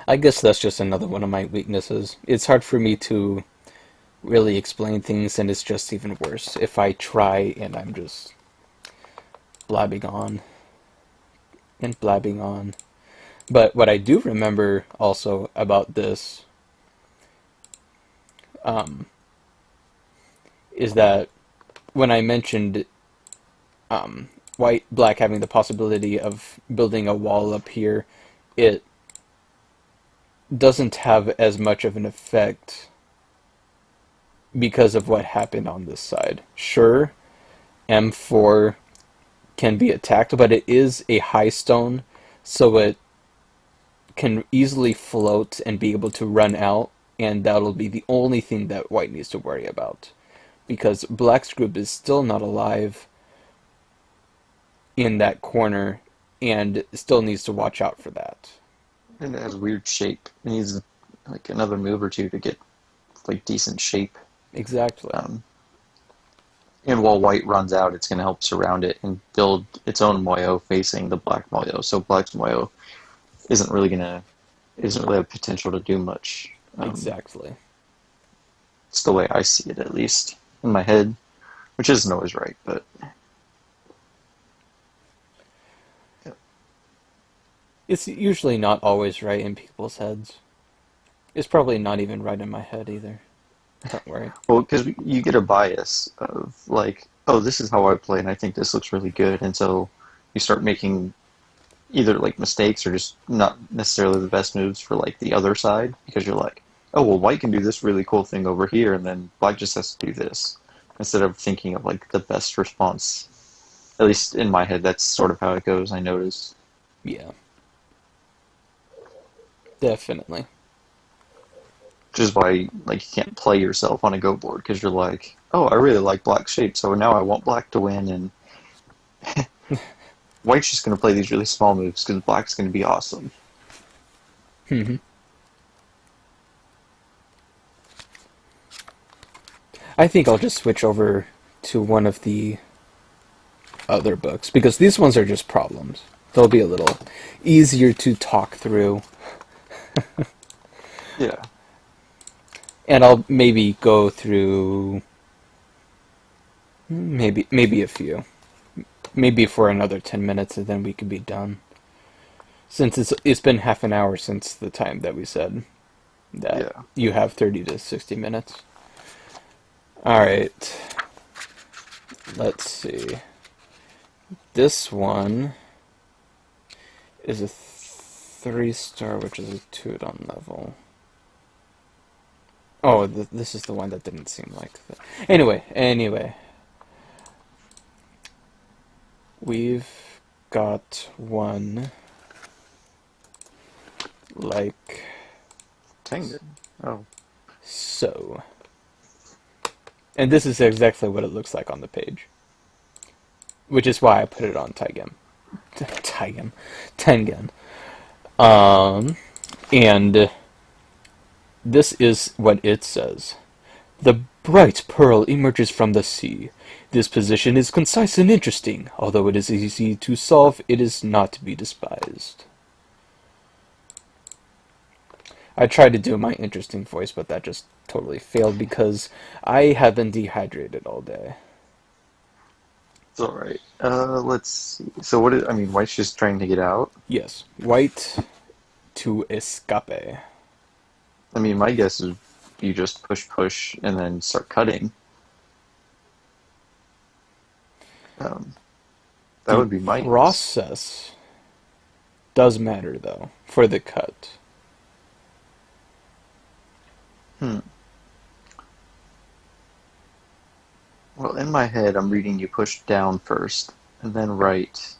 Speaker 2: I guess that's just another one of my weaknesses. It's hard for me to really explain things, and it's just even worse if I try and I'm just blabbing on and blabbing on. But what I do remember also about this um, is that when I mentioned white black having the possibility of building a wall up here, it doesn't have as much of an effect because of what happened on this side. Sure, M4 can be attacked, but it is a high stone, so it can easily float and be able to run out, and that'll be the only thing that white needs to worry about. Because black's group is still not alive in that corner, and still needs to watch out for that.
Speaker 1: And it has weird shape. It needs like another move or two to get like decent shape.
Speaker 2: Exactly.
Speaker 1: Um, and while white runs out, it's going to help surround it and build its own moyo facing the black moyo. So black's moyo isn't really gonna isn't really have potential to do much.
Speaker 2: Exactly.
Speaker 1: It's the way I see it, at least in my head, which isn't always right. But yeah.
Speaker 2: It's usually not always right in people's heads. It's probably not even right in my head either. Don't worry.
Speaker 1: Well, because you get a bias of like, oh, this is how I play, and I think this looks really good, and so you start making either like mistakes or just not necessarily the best moves for like the other side because you're like, oh well, white can do this really cool thing over here, and then black just has to do this instead of thinking of like the best response. At least in my head, that's sort of how it goes. I notice,
Speaker 2: Yeah, definitely.
Speaker 1: which is why like you can't play yourself on a go board because you're like, oh, I really like black shape, so now I want black to win, and white's just going to play these really small moves because black's going to be awesome.
Speaker 2: Hmm. I think I'll just switch over to one of the other books because these ones are just problems. They'll be a little easier to talk through,
Speaker 1: Yeah.
Speaker 2: and I'll maybe go through maybe a few, maybe for another 10 minutes, and then we could be done. Since it's been half an hour since the time that we said that
Speaker 1: Yeah.
Speaker 2: you have 30 to 60 minutes. All right, let's see. This one is a 3 star, which is a 2 on level. Oh, this is the one that didn't seem like that. Anyway, we've got one like
Speaker 1: Tengen. Oh,
Speaker 2: so. And this is exactly what it looks like on the page. Which is why I put it on Tengen. And this is what it says. The bright pearl emerges from the sea. This position is concise and interesting. Although it is easy to solve, it is not to be despised. I tried to do my interesting voice, but that just totally failed because I have been dehydrated all day.
Speaker 1: it's all right. Let's see. So I mean, White's just trying to get out.
Speaker 2: Yes, white to escape.
Speaker 1: I mean, my guess is you just push, and then start cutting. Um, that
Speaker 2: The
Speaker 1: would be my guess.
Speaker 2: process does matter, though, for the cut.
Speaker 1: Hmm. Well, in my head, I'm reading you push down first, and then right,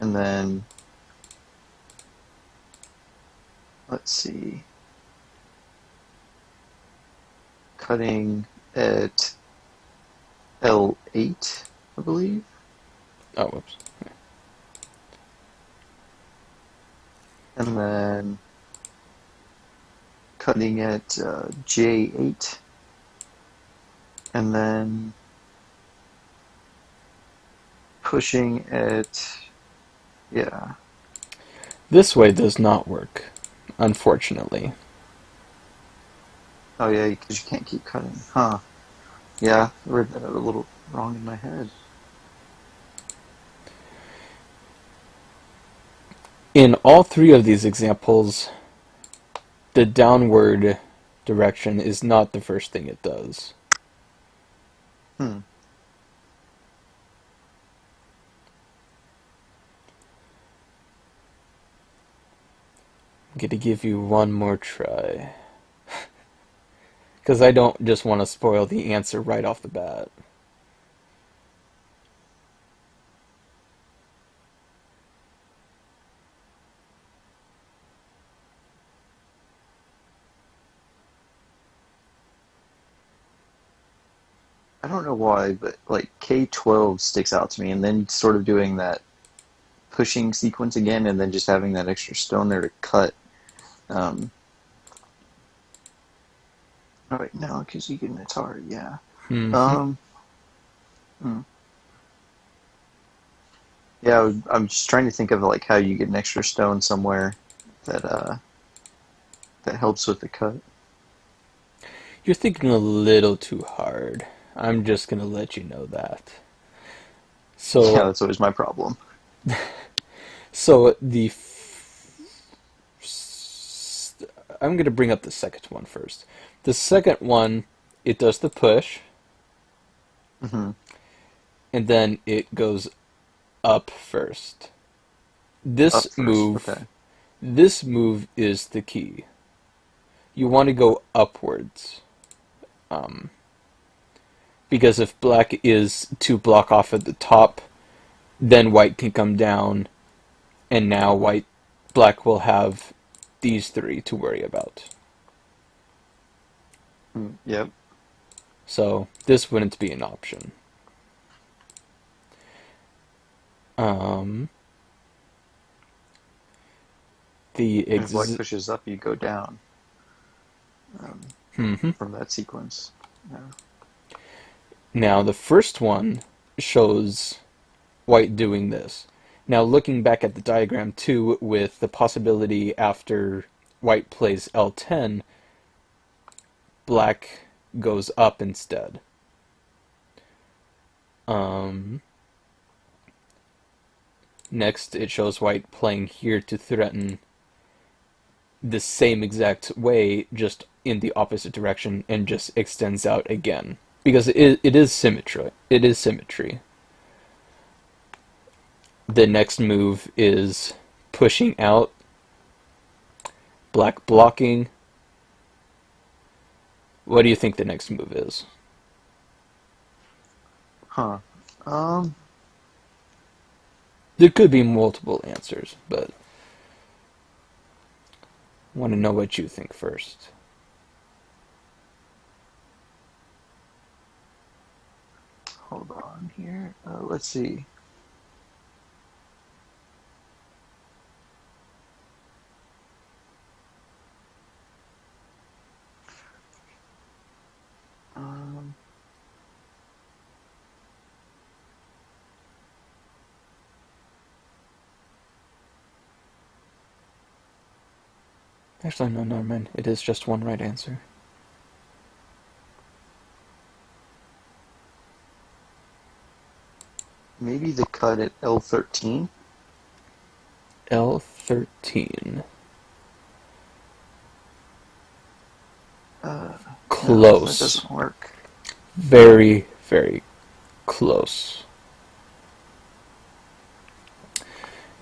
Speaker 1: and then let's see, cutting at L8, I believe,
Speaker 2: Oh, whoops.
Speaker 1: and then cutting at J8, and then pushing at, yeah.
Speaker 2: This way does not work, unfortunately.
Speaker 1: Oh yeah, because you can't keep cutting. Huh. Yeah, I read that a little wrong in my head.
Speaker 2: In all three of these examples, the downward direction is not the first thing it does.
Speaker 1: Hmm.
Speaker 2: I'm going to give you one more try. Because I don't just want to spoil the answer right off the bat.
Speaker 1: I don't know why, but like K12 sticks out to me, and then sort of doing that pushing sequence again, and then just having that extra stone there to cut. Um, oh wait, no, because you can. It's hard. Yeah.
Speaker 2: Mm-hmm.
Speaker 1: Um. hmm. Yeah, I'm just trying to think of like how you get an extra stone somewhere that that helps with the cut.
Speaker 2: You're thinking a little too hard. I'm just going to let you know that.
Speaker 1: Yeah,
Speaker 2: So,
Speaker 1: that's always my problem.
Speaker 2: so I'm going to bring up the second one first. The second one, it does the push,
Speaker 1: Hmm.
Speaker 2: and then it goes up first.
Speaker 1: Up
Speaker 2: This
Speaker 1: first.
Speaker 2: move,
Speaker 1: Okay.
Speaker 2: this move is the key. You want to go upwards. Um, because if black is to block off at the top, then white can come down, and now black will have these three to worry about.
Speaker 1: Yep.
Speaker 2: So this wouldn't be an option. Um, the
Speaker 1: And if black
Speaker 2: ex.
Speaker 1: pushes up, you go down
Speaker 2: Mhm.
Speaker 1: from that sequence. Yeah.
Speaker 2: Now the first one shows white doing this. Now looking back at the diagram too, with the possibility after white plays L10, black goes up instead. Um, Next, it shows white playing here to threaten the same exact way, just in the opposite direction, and just extends out again. Because it is symmetry. It is symmetry. The next move is pushing out, black blocking, What do you think the next move is?
Speaker 1: Huh. Um,
Speaker 2: There could be multiple answers, but I want to know what you think first.
Speaker 1: Hold on here. Let's see. Um,
Speaker 2: Actually, no, never mind. It is just one right answer.
Speaker 1: maybe the cut at L13.
Speaker 2: L13.
Speaker 1: Uh, no, that
Speaker 2: Close.
Speaker 1: doesn't work.
Speaker 2: Very, very close.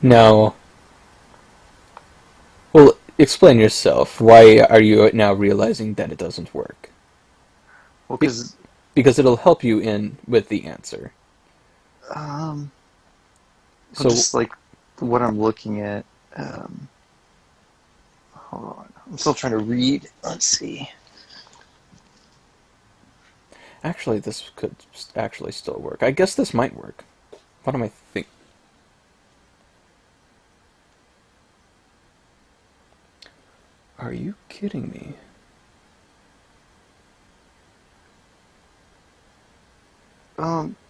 Speaker 2: Now, well, explain yourself. Why are you now realizing that it doesn't work?
Speaker 1: Well,
Speaker 2: Be-
Speaker 1: because
Speaker 2: because it'll help you in with the answer.
Speaker 1: um, well,
Speaker 2: So,
Speaker 1: just like what I'm looking at. Um, Hold on, I'm still trying to read. Let's see.
Speaker 2: actually, this could actually still work. I guess this might work. What am I thinking? Are you kidding me?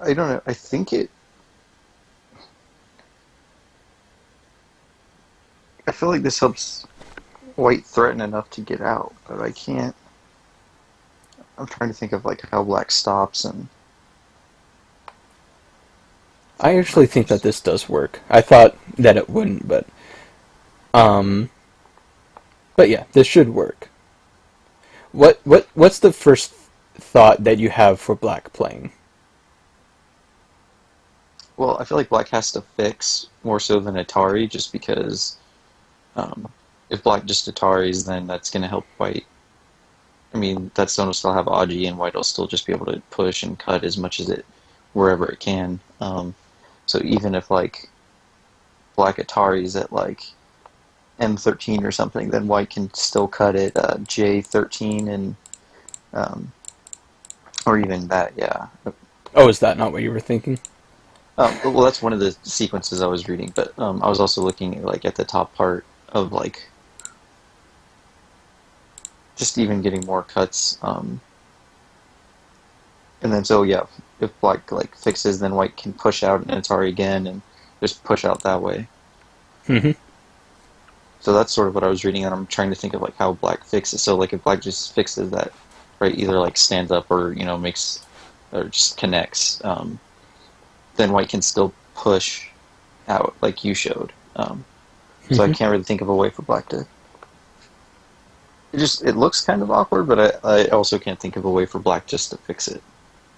Speaker 1: I don't know. I think it. I feel like this helps White threaten enough to get out, but I can't. I'm trying to think of like how Black stops and
Speaker 2: I actually
Speaker 1: Black
Speaker 2: think that
Speaker 1: just.
Speaker 2: this does work. I thought that it wouldn't, um, but yeah, this should work. What's the first thought that you have for Black playing?
Speaker 1: Well, I feel like Black has to fix more so than Atari, just because um, if Black just Ataris, then that's going to help White. I mean, that stone will still have Aji, and White will still just be able to push and cut as much as it wherever it can. So even if like Black Atari's at like M13 or something, then White can still cut it J13 and um, or even that, yeah.
Speaker 2: Oh, is that not what you were thinking?
Speaker 1: Well, that's one of the sequences I was reading, but I was also looking at, like at the top part of like just even getting more cuts. And then so yeah, if Black like fixes, then White can push out an Atari again and just push out that way.
Speaker 2: Hmm.
Speaker 1: So that's sort of what I was reading, and I'm trying to think of like how Black fixes. So like if Black just fixes that, right, either like stands up or makes or just connects, then White can still push out like you showed. So I
Speaker 2: Hmm.
Speaker 1: can't really think of a way for Black to. It looks kind of awkward, but I also can't think of a way for Black just to fix it.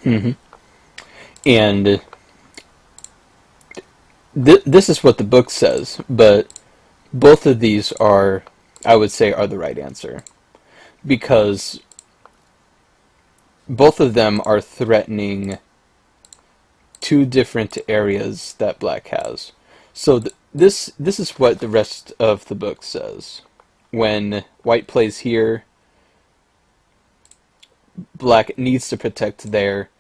Speaker 2: Hmm. And this is what the book says, but both of these are, I would say, are the right answer because both of them are threatening two different areas that Black has. So this is what the rest of the book says. When White plays here, Black needs to protect there,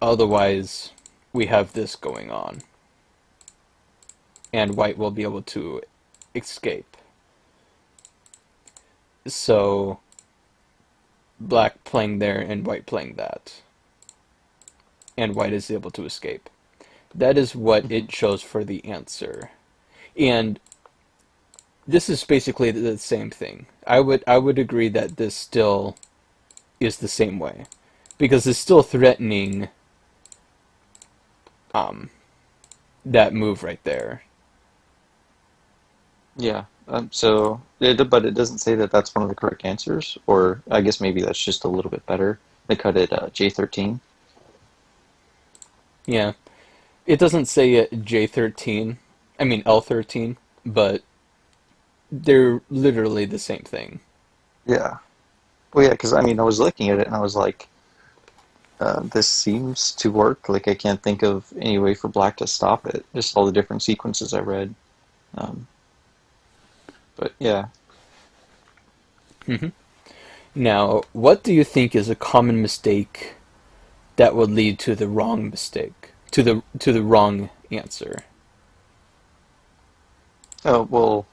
Speaker 2: otherwise we have this going on. And White will be able to escape. So Black playing there and White playing that. And White is able to escape. That is what
Speaker 1: Hmm.
Speaker 2: it shows for the answer. And this is basically the same thing. I would agree that this still is the same way. Because it's still threatening um that move right there.
Speaker 1: Yeah. But it doesn't say that that's one of the correct answers, or I guess maybe that's just a little bit better. They cut it J13.
Speaker 2: Yeah. It doesn't say J13, I mean L13, but they're literally the same thing.
Speaker 1: Yeah. Well, yeah, because I mean, I was looking at it and I was like, this seems to work. Like, I can't think of any way for Black to stop it. Just all the different sequences I read. Um, but yeah,
Speaker 2: Hmm. Now, what do you think is a common mistake that would lead to the wrong mistake, to the wrong answer?
Speaker 1: oh well,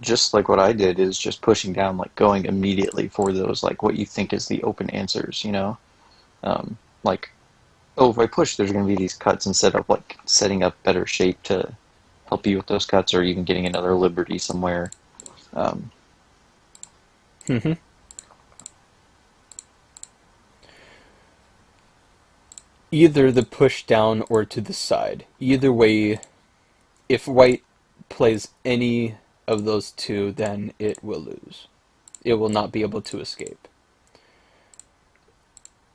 Speaker 1: just like what I did is just pushing down, like going immediately for those, like what you think is the open answers. Like, oh, if I push, there's going to be these cuts instead of like setting up better shape to help you with those cuts, or even getting another liberty somewhere. Um,
Speaker 2: Hmm. Either the push down or to the side. Either way, if white plays any of those two, then it will lose. It will not be able to escape.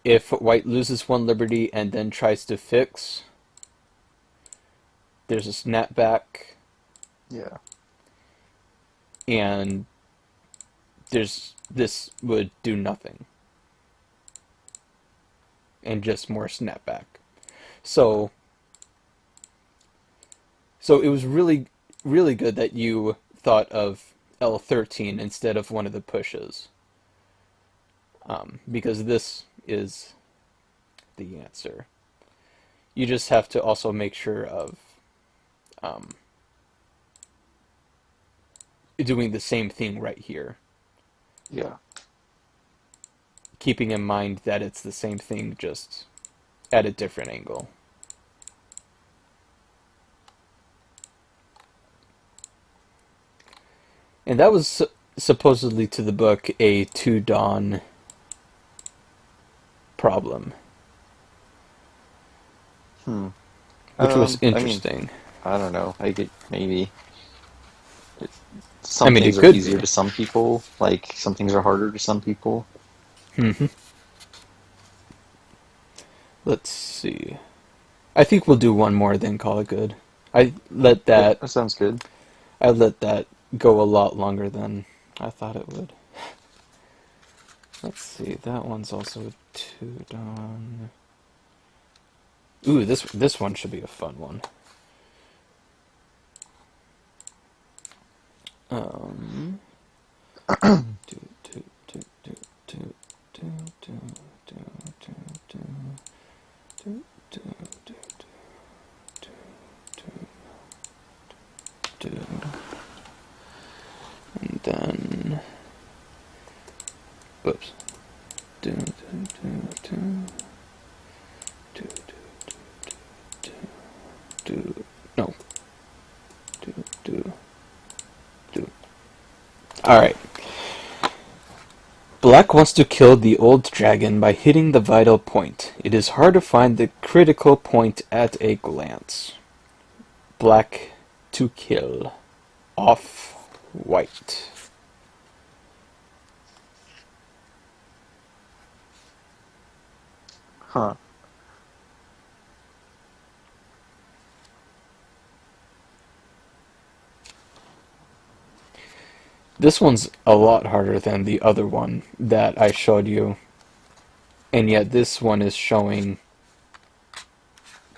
Speaker 2: If white loses one liberty and then tries to fix, there's a snapback,
Speaker 1: yeah,
Speaker 2: and this would do nothing, and just more snapback. So so it was really really good that you thought of L13 instead of one of the pushes, because this is the answer. You just have to also make sure of um, doing the same thing right here,
Speaker 1: yeah,
Speaker 2: keeping in mind that it's the same thing just at a different angle. And that was supposedly to the book a two dawn problem,
Speaker 1: hmm.
Speaker 2: which was
Speaker 1: I mean,
Speaker 2: interesting.
Speaker 1: I don't know. I get maybe
Speaker 2: I
Speaker 1: some
Speaker 2: mean,
Speaker 1: things
Speaker 2: it
Speaker 1: are
Speaker 2: could
Speaker 1: easier
Speaker 2: be.
Speaker 1: to some people, like some things are harder to some people.
Speaker 2: Hmm. Let's see. I think we'll do one more, then call it good. I let
Speaker 1: Yeah,
Speaker 2: that
Speaker 1: that sounds good.
Speaker 2: I let that go a lot longer than I thought it would. Let's see. That one's also two dawn. Ooh, this one should be a fun one. Um, do do do do do do do do do do do do do do do. And then, whoops. Do do do do do do do. No. Do do do. All right. Black wants to kill the old dragon by hitting the vital point. It is hard to find the critical point at a glance. Black to kill. Off white.
Speaker 1: Huh.
Speaker 2: This one's a lot harder than the other one that I showed you, and yet this one is showing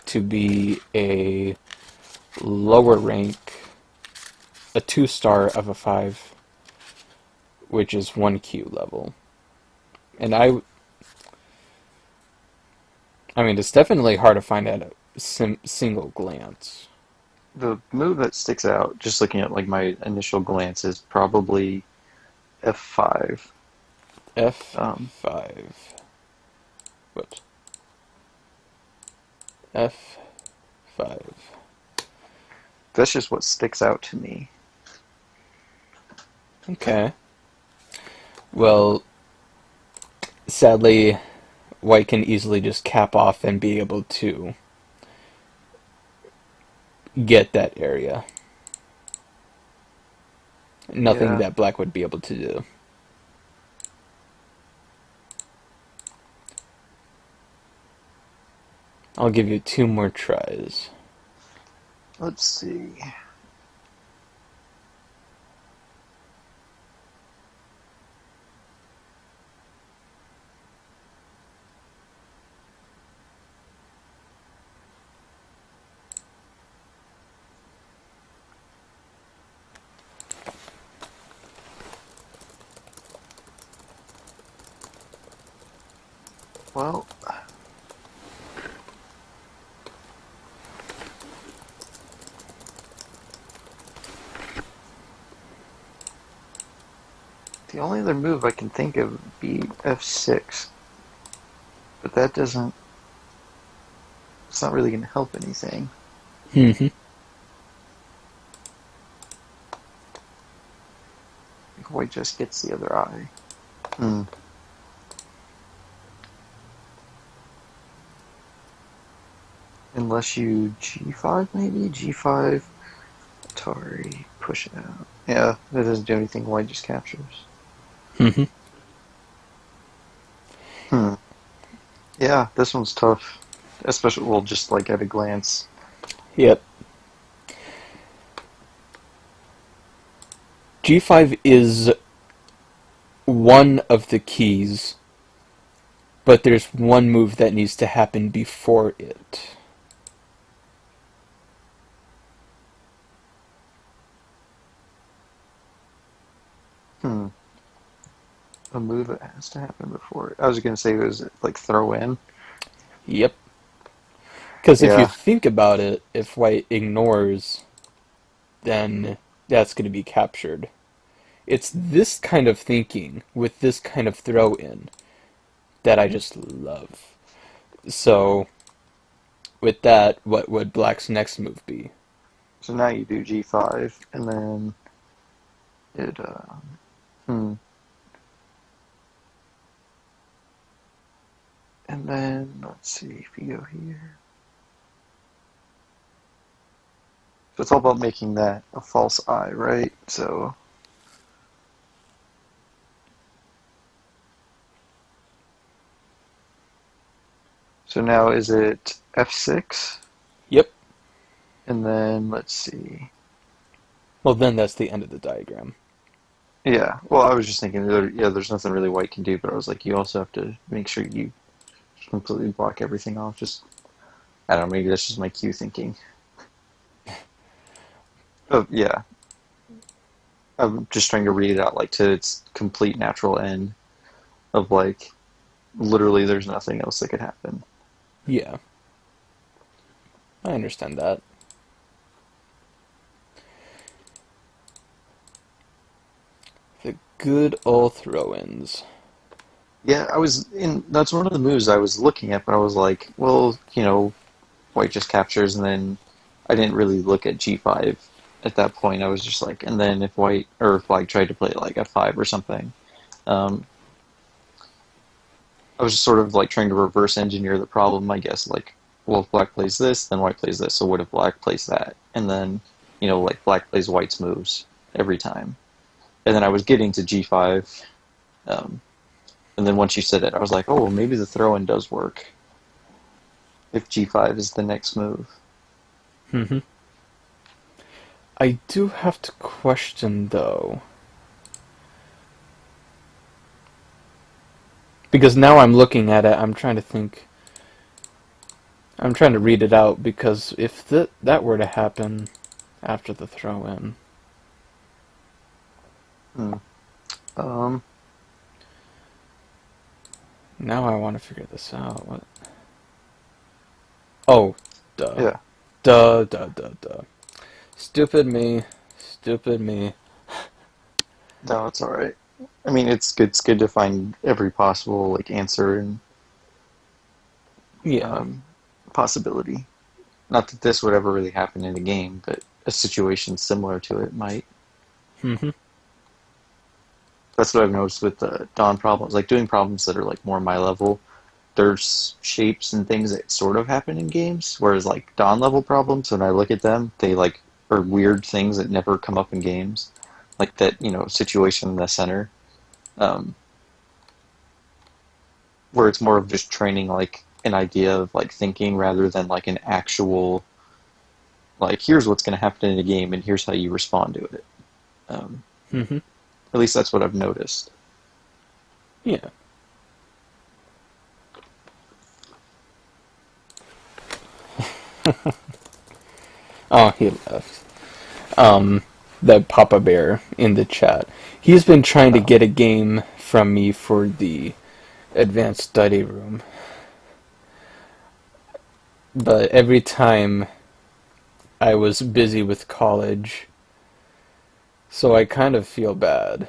Speaker 2: to be a lower rank, a 2-star of a 5, which is 1 Q level. And I mean, it's definitely hard to find at a single glance.
Speaker 1: The move that sticks out, just looking at like my initial glance, is probably F5. Um,
Speaker 2: F5. Whoops. F5.
Speaker 1: that's just what sticks out to me.
Speaker 2: Okay. Well, sadly, white can easily just cap off and be able to get that area. Nothing
Speaker 1: Yeah,
Speaker 2: that black would be able to do. I'll give you 2 more tries.
Speaker 1: let's see. Well, the only other move I can think of would be F6, but that doesn't. It's not really going to help anything.
Speaker 2: Hmm.
Speaker 1: I think white just gets the other eye. Hmm. Unless you G5 maybe? G5, Atari, push it out. Yeah, that doesn't do anything, white just captures.
Speaker 2: Hmm.
Speaker 1: Hmm. Yeah, this one's tough. Especially, well, just like at a glance.
Speaker 2: Yep. G5 is one of the keys, but there's one move that needs to happen before it.
Speaker 1: Hmm. A move that has to happen before. I was gonna say, was it like throw in?
Speaker 2: Yep. Because if you
Speaker 1: Yeah.
Speaker 2: think about it, if white ignores, then that's going to be captured. It's this kind of thinking with this kind of throw in that I just love. So, with that, what would black's next move be?
Speaker 1: So now you do G5, and then it. Hmm. And then let's see if you go here. So it's all about making that a false eye, right? So now is it F6?
Speaker 2: Yep.
Speaker 1: And then let's see.
Speaker 2: Well, then that's the end of the diagram.
Speaker 1: Yeah. Well, I was just thinking, yeah, there's nothing really white can do, but I was like, you also have to make sure you completely block everything off. Just, I don't know, maybe that's just my cue thinking. Oh, yeah. I'm just trying to read it out like to its complete natural end of like literally there's nothing else that could happen.
Speaker 2: Yeah, I understand that. The good old throw-ins.
Speaker 1: Yeah, I was in. That's one of the moves I was looking at, but I was like, well, white just captures, and then I didn't really look at G5 at that point. I was just like, and then if white or if black tried to play like F5 or something, um, I was just sort of like trying to reverse engineer the problem, I guess. Like, well, if black plays this, then white plays this. So what if black plays that? And then, like black plays white's moves every time. And then I was getting to G5. Um, and then once you said it, I was like, oh, well, maybe the throw-in does work if G5 is the next move.
Speaker 2: Hmm. I do have to question, though. Because now I'm looking at it, I'm trying to think. I'm trying to read it out, because if that were to happen after the throw-in,
Speaker 1: Hmm. Um,
Speaker 2: now I want to figure this out. What? Oh, duh.
Speaker 1: yeah.
Speaker 2: Duh, duh, duh, duh. Stupid me. Stupid me.
Speaker 1: No, it's all right. I mean, it's good to find every possible like answer and
Speaker 2: Yeah.
Speaker 1: um, possibility. Not that this would ever really happen in a game, but a situation similar to it might.
Speaker 2: Hmm.
Speaker 1: That's what I've noticed with the Dawn problems. Like doing problems that are like more my level. There's shapes and things that sort of happen in games, whereas like Dawn level problems, when I look at them, they like are weird things that never come up in games. Like that, situation in the center, um, where it's more of just training like an idea of like thinking rather than like an actual like here's what's going to happen in a game and here's how you respond to it. Um,
Speaker 2: Hmm.
Speaker 1: at least that's what I've noticed.
Speaker 2: Yeah. Oh, he left. Um, the Papa Bear in the chat. He's been trying to
Speaker 1: Oh,
Speaker 2: get a game from me for the advanced study room, but every time I was busy with college, so I kind of feel bad.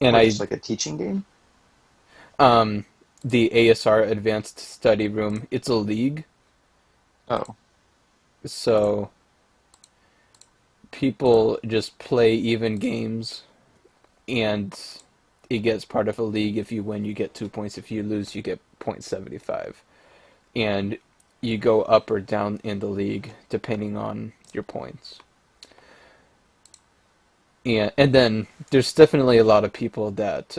Speaker 2: And
Speaker 1: Or just like a teaching game?
Speaker 2: um, the ASR Advanced Study Room, it's a league,
Speaker 1: Oh,
Speaker 2: so people just play even games, and it gets part of a league. If you win, you get 2 points. If you lose, you get 0.75. And you go up or down in the league depending on your points. And then there's definitely a lot of people that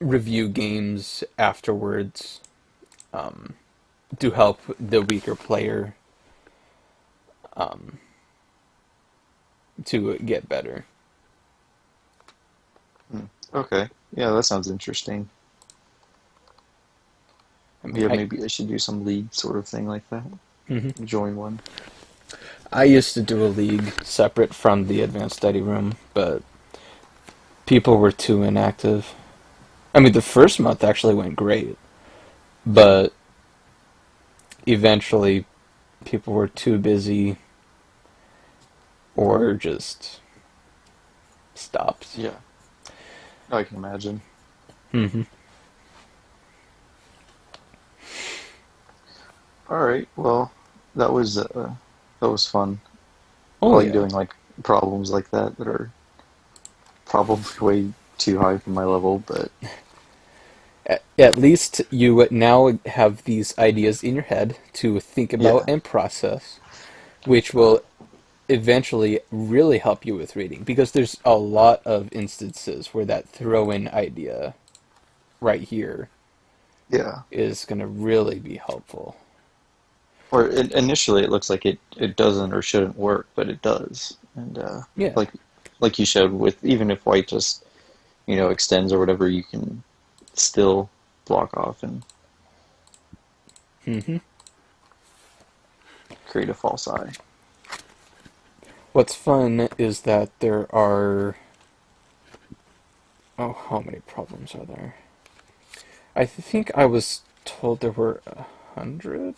Speaker 2: review games afterwards um, to help the weaker player um, to get better.
Speaker 1: hmm. Okay. Yeah, that sounds interesting.
Speaker 2: I mean,
Speaker 1: Yeah, maybe I should do some league sort of thing like that.
Speaker 2: mhm.
Speaker 1: Join one.
Speaker 2: I used to do a league separate from the advanced study room, but people were too inactive. I mean, the first month actually went great, but eventually people were too busy or just stopped.
Speaker 1: Yeah, I can imagine.
Speaker 2: Hmm.
Speaker 1: All right. Well, that was fun. I
Speaker 2: Oh
Speaker 1: like
Speaker 2: yeah.
Speaker 1: doing like problems like that are probably way too high for my level, but
Speaker 2: At least you now have these ideas in your head to think about
Speaker 1: yeah,
Speaker 2: and process, which will eventually really help you with reading because there's a lot of instances where that throw in idea right here
Speaker 1: yeah.
Speaker 2: is going to really be helpful.
Speaker 1: Or initially it looks like it doesn't or shouldn't work, but it does. And
Speaker 2: Yeah.
Speaker 1: like like you showed with even if white just extends or whatever, you can still block off and
Speaker 2: Hmm.
Speaker 1: create a false eye.
Speaker 2: What's fun is that there are, oh, how many problems are there? I think I was told there were 100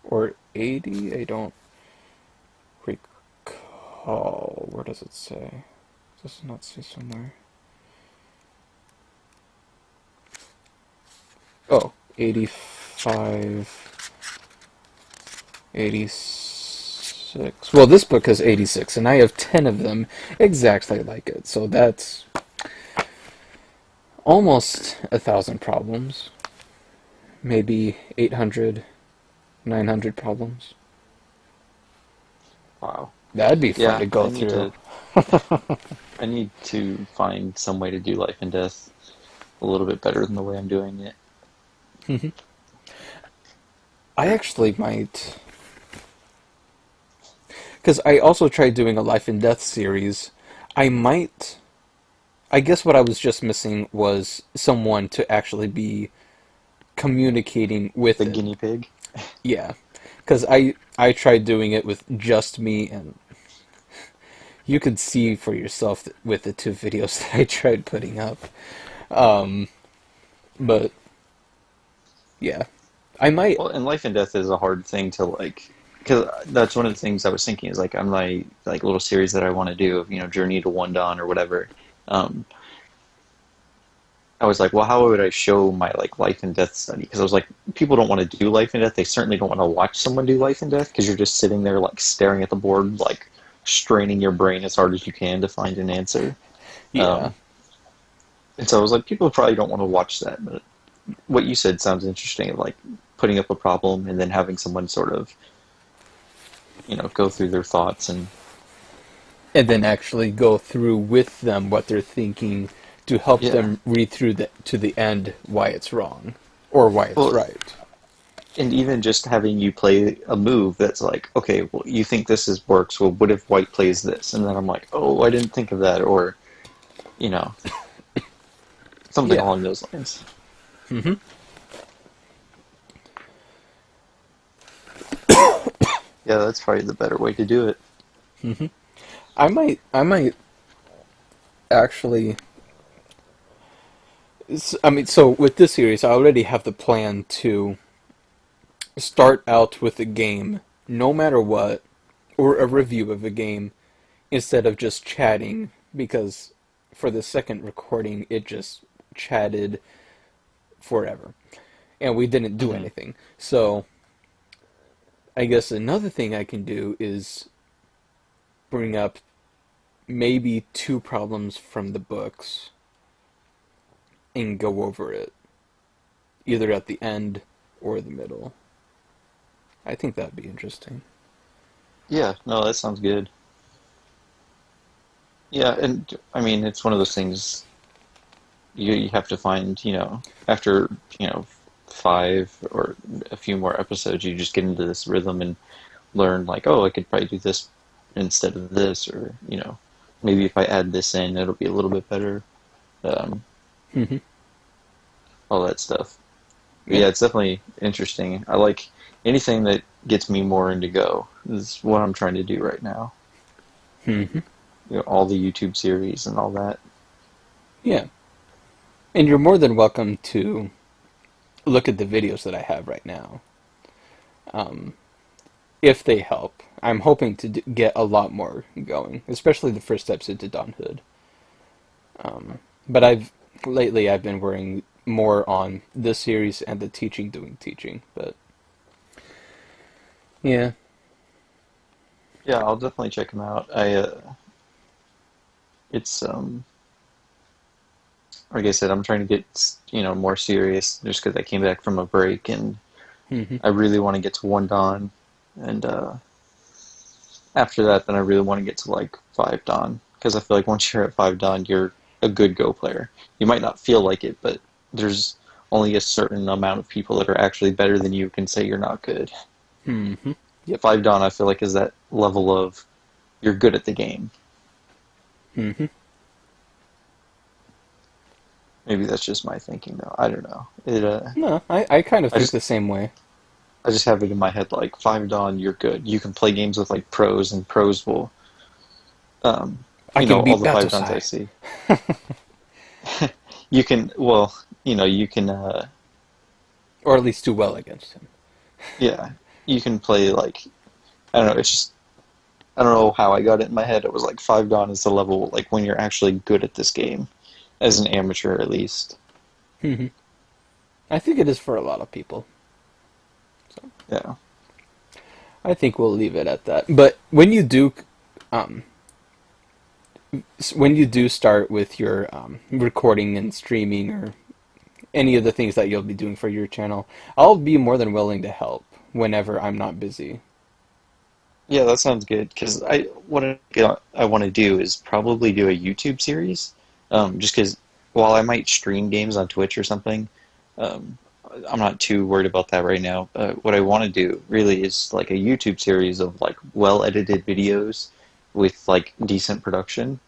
Speaker 2: or 80. I don't recall. Where does it say? Does it not say somewhere? Oh, 85, 86. Well, this book has 86, and I have 10 of them exactly like it. So that's almost 1,000 problems. Maybe 800, 900 problems.
Speaker 1: Wow.
Speaker 2: That'd be fun
Speaker 1: Yeah,
Speaker 2: to go through.
Speaker 1: I need to find some way to do life and death a little bit better than the way I'm doing it.
Speaker 2: I actually might. Because I also tried doing a life and death series. I might. I guess what I was just missing was someone to actually be communicating with
Speaker 1: The
Speaker 2: it.
Speaker 1: guinea pig.
Speaker 2: Yeah. Because I tried doing it with just me, and you could see for yourself with the two videos that I tried putting up. Um, but yeah, I might.
Speaker 1: Well, and life and death is a hard thing to like, because that's one of the things I was thinking is like on my like little series that I want to do of Journey to One Dawn or whatever. Um, I was like, well, how would I show my like life and death study? Because I was like, people don't want to do life and death. They certainly don't want to watch someone do life and death because you're just sitting there like staring at the board, like straining your brain as hard as you can to find an answer.
Speaker 2: Yeah.
Speaker 1: Um, and so I was like, people probably don't want to watch that. But what you said sounds interesting, of like putting up a problem and then having someone sort of, go through their thoughts and
Speaker 2: And then actually go through with them what they're thinking to help
Speaker 1: yeah.
Speaker 2: them read through to the end why it's wrong or why it's
Speaker 1: Well,
Speaker 2: right.
Speaker 1: and even just having you play a move that's like, okay, well, you think this is works. Well, what if white plays this? And then I'm like, oh, I didn't think of that, or you know, something
Speaker 2: Yeah.
Speaker 1: along those lines.
Speaker 2: Hmm.
Speaker 1: Yeah, that's probably the better way to do it.
Speaker 2: Hmm. I might actually I mean, so with this series, I already have the plan to start out with a game, no matter what, or a review of a game, instead of just chatting, because for the second recording, it just chatted forever, and we didn't do
Speaker 1: Hmm.
Speaker 2: anything. So I guess another thing I can do is bring up maybe two problems from the books and go over it, either at the end or the middle. I think that'd be interesting.
Speaker 1: Yeah, no, that sounds good. Yeah, and I mean, it's one of those things you have to find, after, five or a few more episodes, you just get into this rhythm and learn like, oh, I could probably do this instead of this, or, maybe if I add this in, it'll be a little bit better. Um,
Speaker 2: Hmm.
Speaker 1: all that stuff. But
Speaker 2: Yeah.
Speaker 1: yeah, it's definitely interesting. I like anything that gets me more into Go. This is what I'm trying to do right now.
Speaker 2: Hmm.
Speaker 1: All the YouTube series and all that.
Speaker 2: Yeah. And you're more than welcome to look at the videos that I have right now, if they help. I'm hoping to get a lot more going, especially the first steps into Dawnhood. But I've been worrying more on this series and the teaching doing teaching. But yeah.
Speaker 1: Yeah, I'll definitely check them out. It's like I said, I'm trying to get more serious just because I came back from a break and
Speaker 2: Hmm.
Speaker 1: I really want to get to one dawn, and after that, then I really want to get to like five dawn because I feel like once you're at five dawn, you're a good Go player. You might not feel like it, but there's only a certain amount of people that are actually better than you can say you're not good.
Speaker 2: Hmm. Yep.
Speaker 1: Five dawn, I feel like, is that level of you're good at the game.
Speaker 2: Hmm.
Speaker 1: Maybe that's just my thinking, though. I don't know.
Speaker 2: No, I kind of
Speaker 1: I
Speaker 2: think
Speaker 1: just
Speaker 2: the same way.
Speaker 1: I just have it in my head like five dawn, you're good. You can play games with like pros, and pros will,
Speaker 2: I can
Speaker 1: all
Speaker 2: beat
Speaker 1: the five dawns I
Speaker 2: Batosai.
Speaker 1: see. You can, well, you can,
Speaker 2: Or at least do well against him.
Speaker 1: yeah, you can play like, I don't know. It's just I don't know how I got it in my head. It was like five dawn is the level like when you're actually good at this game, as an amateur at least.
Speaker 2: Hmm. I think it is for a lot of people. So
Speaker 1: Yeah.
Speaker 2: I think we'll leave it at that. But um, when you do start with your recording and streaming or any of the things that you'll be doing for your channel, I'll be more than willing to help whenever I'm not busy.
Speaker 1: Yeah, that sounds good. Because I want to do is probably do a YouTube series. Just because while I might stream games on Twitch or something, um, I'm not too worried about that right now. What I want to do really is like a YouTube series of like well edited videos with like decent production.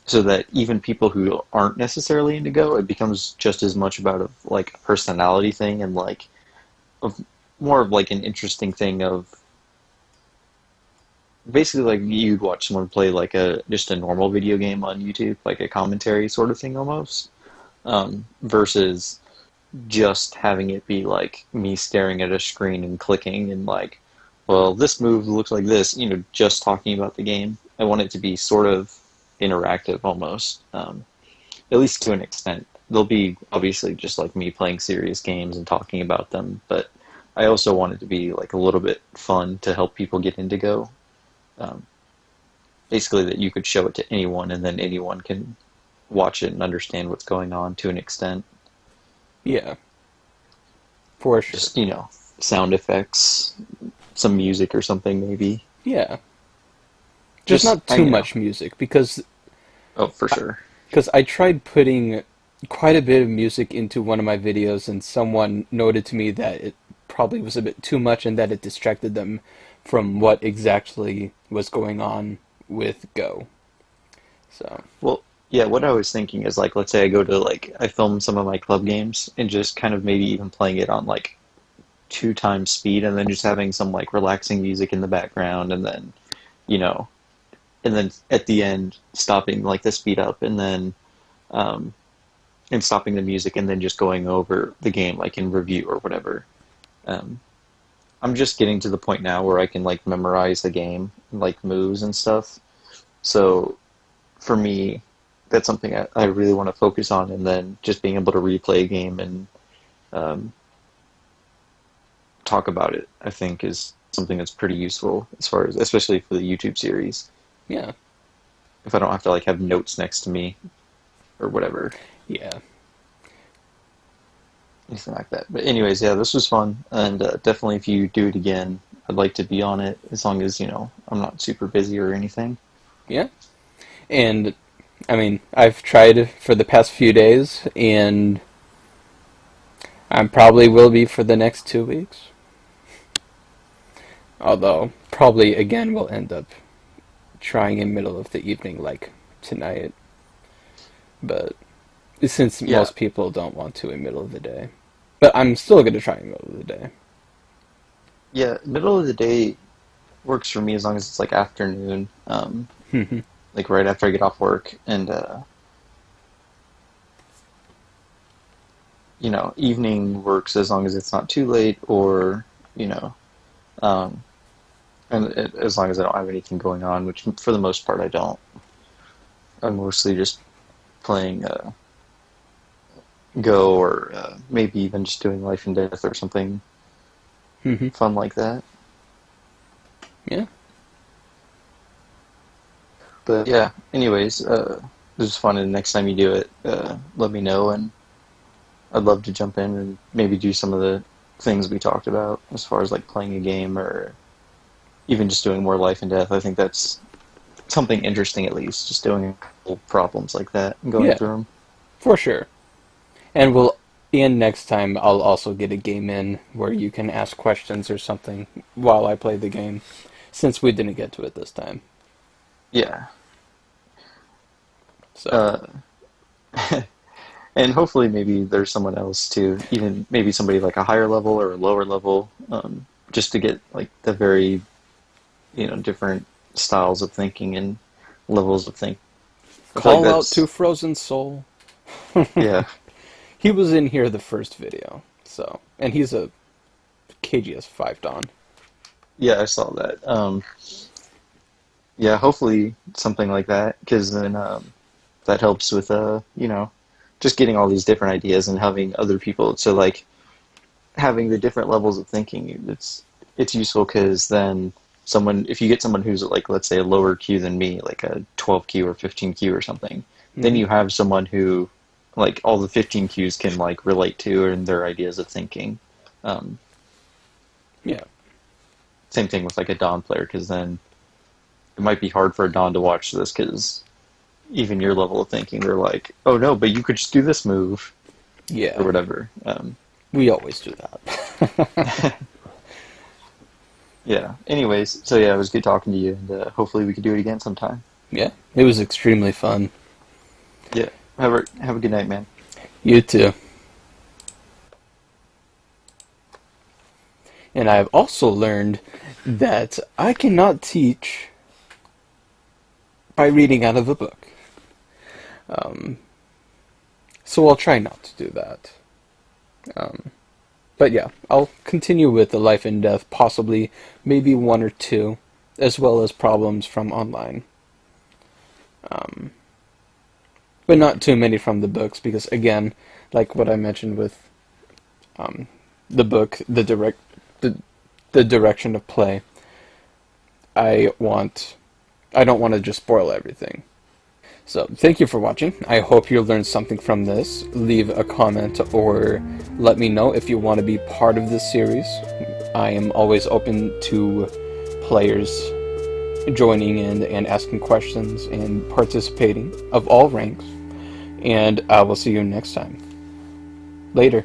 Speaker 1: So that even people who aren't necessarily into Go, it becomes just as much about like a personality thing and like of more of like an interesting thing of basically like you'd watch someone play like a just a normal video game on YouTube, like a commentary sort of thing almost, versus just having it be like me staring at a screen and clicking and like, well, this move looks like this, just talking about the game. I want it to be sort of interactive almost, at least to an extent. There'll be obviously just like me playing serious games and talking about them, but I also want it to be like a little bit fun to help people get into Go. Um, Basically, that you could show it to anyone and then anyone can watch it and understand what's going on to an extent.
Speaker 2: Yeah, for sure.
Speaker 1: Just, sound effects, some music or something maybe.
Speaker 2: Yeah, just
Speaker 1: Just,
Speaker 2: not too much music
Speaker 1: oh, for sure.
Speaker 2: because I tried putting quite a bit of music into one of my videos, and someone noted to me that it probably was a bit too much and that it distracted them from what exactly was going on with Go. So,
Speaker 1: Well, yeah, what I was thinking is like, let's say I go to like, I film some of my club games and just kind of maybe even playing it on like two times speed and then just having some like relaxing music in the background you know, and then at the end stopping like the speed up and then um, and stopping the music and then just going over the game like in review or whatever. Um, I'm just getting to the point now where I can like memorize the game, like moves and stuff. So for me, that's something I really want to focus on, and then just being able to replay a game and um, talk about it, I think is something that's pretty useful as far as, especially for the YouTube series.
Speaker 2: Yeah.
Speaker 1: If I don't have to like have notes next to me or whatever,
Speaker 2: Yeah.
Speaker 1: anything like that. But anyways, yeah, this was fun, and definitely if you do it again, I'd like to be on it as long as I'm not super busy or anything.
Speaker 2: Yeah. And I mean, I've tried for the past few days, and I probably will be for the next 2 weeks. Although, probably again we'll end up trying in middle of the evening, like tonight. But since
Speaker 1: Yeah,
Speaker 2: most people don't want to in middle of the day, but I'm still gonna try in middle of the day.
Speaker 1: yeah, middle of the day works for me as long as it's like afternoon, like right after I get off work, and evening works as long as it's not too late, or you know, um, as long as I don't have anything going on, which for the most part I don't. I'm mostly just playing Go, or maybe even just doing Life and Death or something fun like that.
Speaker 2: Yeah.
Speaker 1: But yeah, anyways, it was fun, and next time you do it, let me know, and I'd love to jump in and maybe do some of the things we talked about as far as like playing a game or even just doing more Life and Death. I think that's something interesting, at least, just doing a couple problems like that and going
Speaker 2: Yeah,
Speaker 1: through them.
Speaker 2: for sure. And next time I'll also get a game in where you can ask questions or something while I play the game, since we didn't get to it this time.
Speaker 1: Yeah.
Speaker 2: So,
Speaker 1: Uh, and hopefully maybe there's someone else too, even maybe somebody like a higher level or a lower level, just to get like the very, different styles of thinking and levels of thinking. I feel like
Speaker 2: call out to
Speaker 1: that's,
Speaker 2: Frozen Soul.
Speaker 1: yeah,
Speaker 2: He was in here the first video, so, and he's a KGS 5 Don.
Speaker 1: yeah, I saw that. Yeah, hopefully something like that, because then that helps with just getting all these different ideas and having other people. So like having the different levels of thinking, it's useful, because then if you get someone who's like, let's say, a lower Q than me, like a 12Q or 15Q or something, then
Speaker 2: Hmm.
Speaker 1: you have someone who like all the 15Qs can like relate to, and their ideas of thinking. Um,
Speaker 2: Yeah.
Speaker 1: Same thing with like a Don player, because then it might be hard for a Don to watch this, because even your level of thinking, they're like, oh no, but you could just do this move or
Speaker 2: Yeah.
Speaker 1: whatever.
Speaker 2: We always do that.
Speaker 1: Yeah. Anyways, so yeah, it was good talking to you, and hopefully we could do it again sometime.
Speaker 2: Yeah. It was extremely fun.
Speaker 1: Yeah. Have a good night, man.
Speaker 2: You too. And I've also learned that I cannot teach by reading out of a book. Um, so I'll try not to do that. Um, but yeah, I'll continue with the life and death, possibly maybe one or two, as well as problems from online. Um, but not too many from the books, because again, like what I mentioned with um, the book, the, the direction of play, I want, I don't want to just spoil everything. So, thank you for watching. I hope you learned something from this. Leave a comment or let me know if you want to be part of this series. I am always open to players joining in and asking questions and participating of all ranks. And I will see you next time. Later.